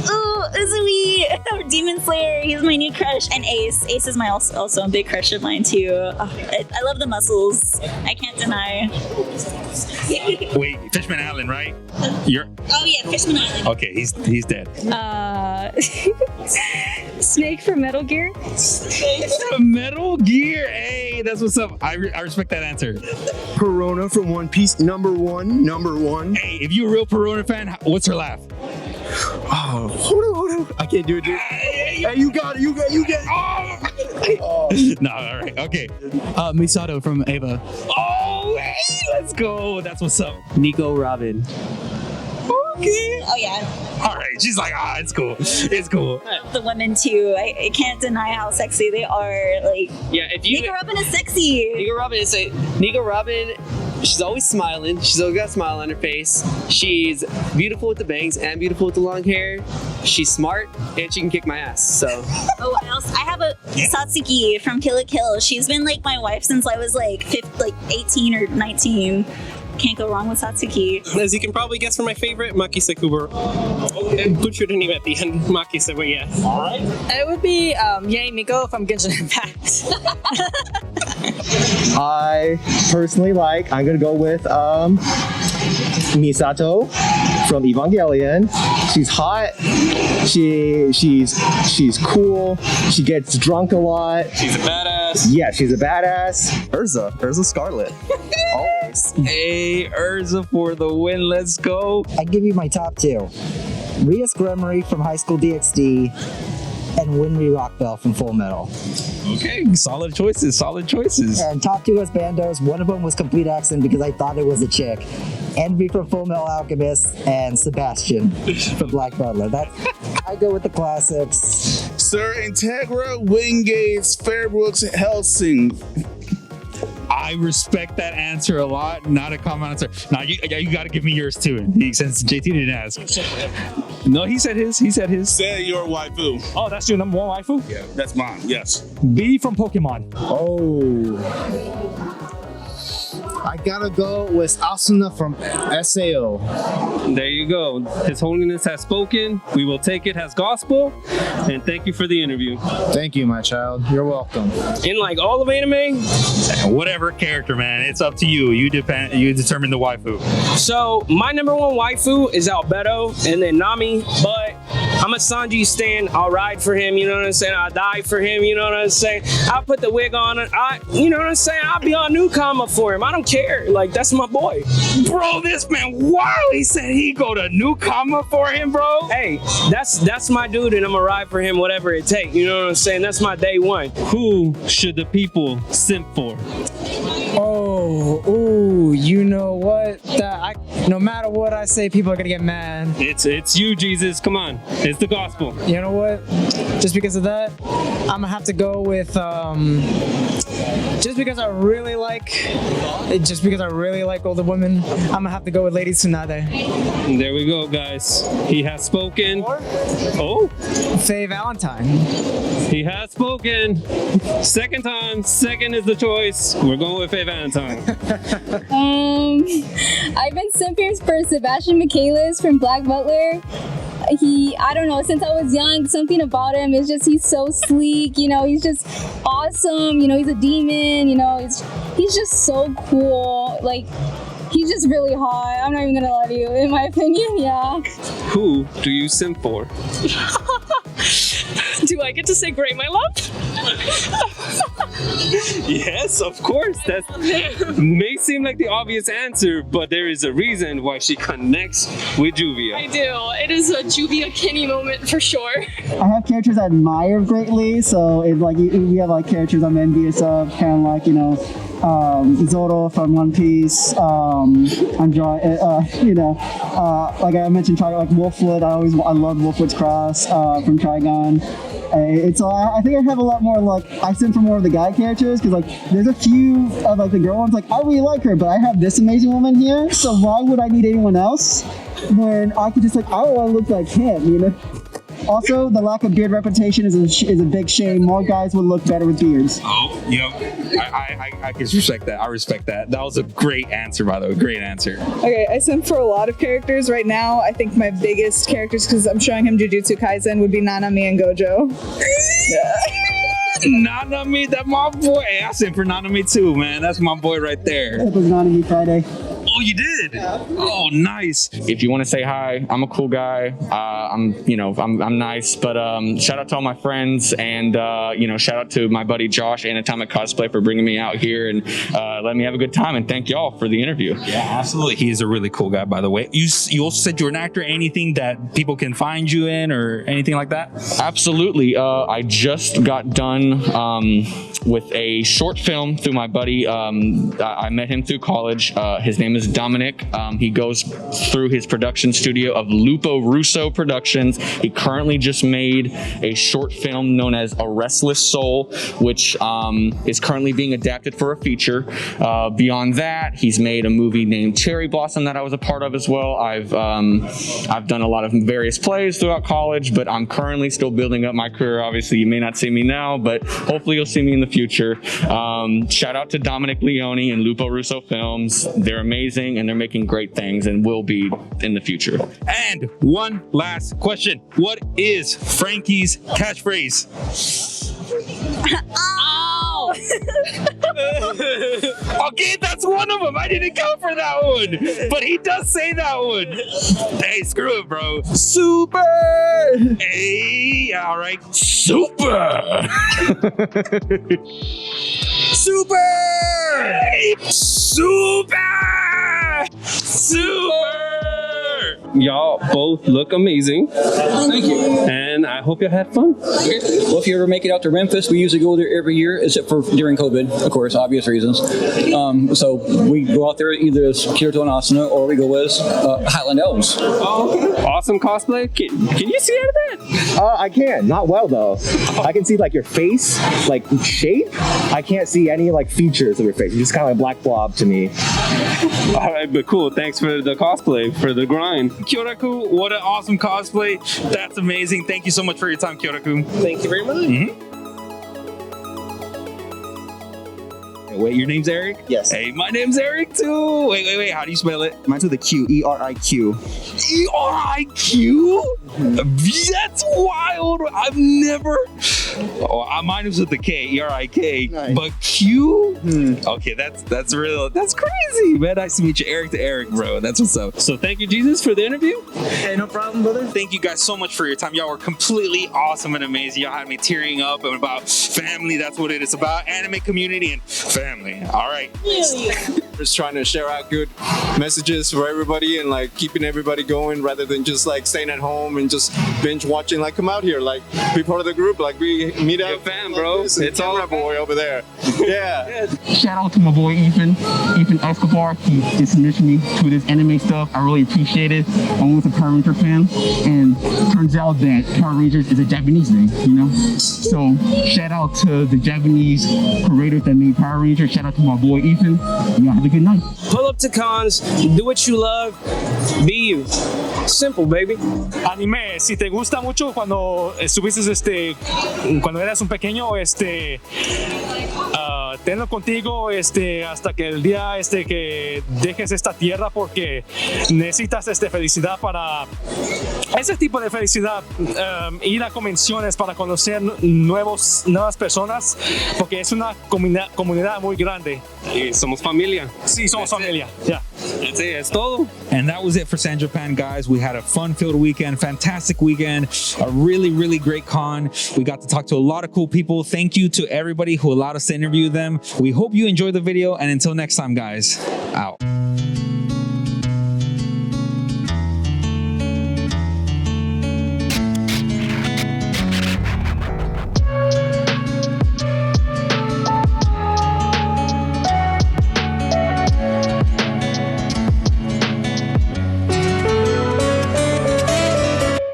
Oh, Uzui, Demon Slayer. He's my new crush, and Ace. Ace is my also a big crush of mine too. I love the muscles. I can't deny. Wait, Fishman Island, right? Oh yeah, Fishman Island. Okay, he's dead. Snake from Metal Gear. Metal Gear. Hey, that's what's up. I respect that answer. Perona from One Piece, number one. Hey, if you're a real Perona fan, what's her laugh? Oh, hold on. I can't do it, dude. Hey, you got it. Oh. No, all right, okay. Misato from Ava. Oh, hey, let's go. That's what's up. Nico Robin. Okay. Oh yeah. All right. She's like, it's cool. It's cool. The women too. I can't deny how sexy they are. Like, yeah, if you Nico Robin is sexy. Nico Robin. She's always smiling. She's always got a smile on her face. She's beautiful with the bangs and beautiful with the long hair. She's smart and she can kick my ass. So. Oh, I have a Satsuki from Kill la Kill. She's been like my wife since I was like 18 or 19. Can't go wrong with Satsuki. As you can probably guess from my favorite, Maki Sakuba. Butchered her name at the end. Maki Sakuba, yeah. Alright. It would be Yae Miko from Genshin Impact. I personally I'm gonna go with Misato from Evangelion. She's hot. She's cool. She gets drunk a lot. She's a badass. Yeah, she's a badass. Ursa Scarlet. Always. Hey, Ursa for the win. Let's go. I give you my top two. Rias Gremory from High School DxD and Winry Rockbell from Full Metal. Okay, solid choices. And top two as bandos. One of them was complete accident because I thought it was a chick. Envy from Full Metal Alchemist and Sebastian from Black Butler. I go with the classics. Sir Integra, Wingates, Fairbrooks, Helsing. I respect that answer a lot. Not a common answer. Now you got to give me yours too, since JT didn't ask. No, he said his. Say your waifu. Oh, that's your number one waifu? Yeah, that's mine. Yes. B from Pokemon. Oh. I gotta go with Asuna from SAO. There you go. His Holiness has spoken. We will take it as gospel. And thank you for the interview. Thank you, my child. You're welcome. In like all of anime, Whatever character, man, it's up to you. You determine the waifu. so my number one waifu is Albedo and then Nami, but I'm a Sanji stan. I'll ride for him, you know what I'm saying? I'll die for him, you know what I'm saying? I'll put the wig on, you know what I'm saying? I'll be on Newcomer for him. I don't care. Like, that's my boy. Bro, this man, wow, he said he'd go to Newcomer for him, bro. Hey, that's my dude, and I'm gonna ride for him whatever it takes. You know what I'm saying? That's my day one. Who should the people simp for? You know what? No matter what I say, people are gonna get mad. It's you, Jesus. Come on. It's the gospel. You know what? Just because of that, I'm gonna have to go with just because I really like older women, I'm gonna have to go with Lady Tsunade. There we go, guys. He has spoken. Oh, Faye Valentine. He has spoken. Second time. Second is the choice. We're going with Faye Valentine. I've been simping for Sebastian Michaelis from Black Butler. I don't know, since I was young, something about him is just, he's so sleek, you know, he's just awesome, you know, he's a demon, you know, he's just so cool, like, he's just really hot, I'm not even gonna lie to you, in my opinion, yeah. Who do you simp for? Do I get to say Gray, my love? Yes, of course. That may seem like the obvious answer, but there is a reason why she connects with Juvia. I do. It is a Juvia Kenny moment for sure. I have characters I admire greatly, so it's like we have like characters I'm envious of, kind of like, you know, Zoro from One Piece. Like I mentioned, like Wolfwood. I love Wolfwood's Cross from Trigon. I think I have a lot more, like, I simp for more of the guy characters, because like there's a few of like the girl ones, like I really like her, but I have this amazing woman here, so why would I need anyone else when I could just, like, I want to look like him, you know? Also, the lack of beard representation is a big shame. More guys would look better with beards. Oh, you know, I can respect that. I respect that. That was a great answer, by the way. Great answer. Okay, I simp for a lot of characters right now. I think my biggest characters, because I'm showing him Jujutsu Kaisen, would be Nanami and Gojo. Nanami, that's my boy. Hey, I simp for Nanami too, man. That's my boy right there. It was Nanami Friday. Oh, you did? Yeah. Oh, nice. If you want to say hi, I'm a cool guy. I'm nice, but shout out to all my friends, and shout out to my buddy Josh, Anatomic Cosplay, for bringing me out here and letting me have a good time, and thank y'all for the interview. Yeah, absolutely. He is a really cool guy, by the way. You also said you're an actor. Anything that people can find you in or anything like that? Absolutely. I just got done with a short film through my buddy. I met him through college. His name is Dominic. He goes through his production studio of Lupo Russo Productions. He currently just made a short film known as A Restless Soul, which is currently being adapted for a feature. Beyond that, he's made a movie named Cherry Blossom that I was a part of as well. I've done a lot of various plays throughout college, but I'm currently still building up my career. Obviously, you may not see me now, but hopefully you'll see me in the future. Shout out to Dominic Leone and Lupo Russo Films. They're amazing and they're making great things and will be in the future. And one last question. What is Frankie's catchphrase? Oh! Okay, that's one of them. I didn't count for that one. But he does say that one. Hey, screw it, bro. Super! Hey, all right. Super! Super! Hey, super! Super! Y'all both look amazing. Thank you. And I hope you had fun. Well, if you ever make it out to Memphis, we usually go there every year, except for during COVID, of course, obvious reasons. So we go out there either as Kirito and Asuna, or we go as Highland Elves. Oh, okay. Awesome cosplay. Can you see out of that? I can. Not well, though. I can see, like, your face, like, shape. I can't see any, like, features of your face. You're just kind of like a black blob to me. All right, but cool. Thanks for the cosplay, for the grind. Kyoraku, what an awesome cosplay. That's amazing. Thank you so much for your time, Kyoraku. Thank you very much. Wait, your name's Eric? Yes. Hey, my name's Eric too. Wait. How do you spell it? Mine's with a Q. E-R-I-Q. E-R-I-Q? That's wild. I've never. Oh, mine was with the K. E-R-I-K. Nice. But Q? Okay, that's real. That's crazy, man. Nice to meet you, Eric to Eric, bro. That's what's up. So thank you, Jesus, for the interview. Hey, no problem, brother. Thank you guys so much for your time. Y'all were completely awesome and amazing. Y'all had me tearing up and about family. That's what it is about. Anime community and family. All right. Just trying to share out good messages for everybody and like keeping everybody going rather than just like staying at home and just binge watching. Like come out here, like be part of the group, like we meet up. Fan, bro. Like it's all a boy over there. Yeah. Shout out to my boy Ethan Escobar. He just introduced me to this anime stuff. I really appreciate it. I'm with a Power Ranger fan, and turns out that Power Rangers is a Japanese name, you know? So shout out to the Japanese creators that made Power Rangers. Shout out to my boy Ethan. Y'all have a good night. Pull up to cons, do what you love, be you. Simple, baby. Anime, si te gusta mucho cuando estuviste cuando eras un pequeño, tenlo contigo hasta que el día que dejes esta tierra, porque necesitas felicidad para ese tipo de felicidad, ir a convenciones para conocer nuevas personas, porque es una comunidad muy grande. Y somos familia. Sí, somos familia. Yeah. That's it. It's todo. And that was it for San Japan, guys. We had a fun-filled weekend, fantastic weekend, a really, really great con. We got to talk to a lot of cool people. Thank you to everybody who allowed us to interview them. We hope you enjoyed the video, and until next time, guys, out.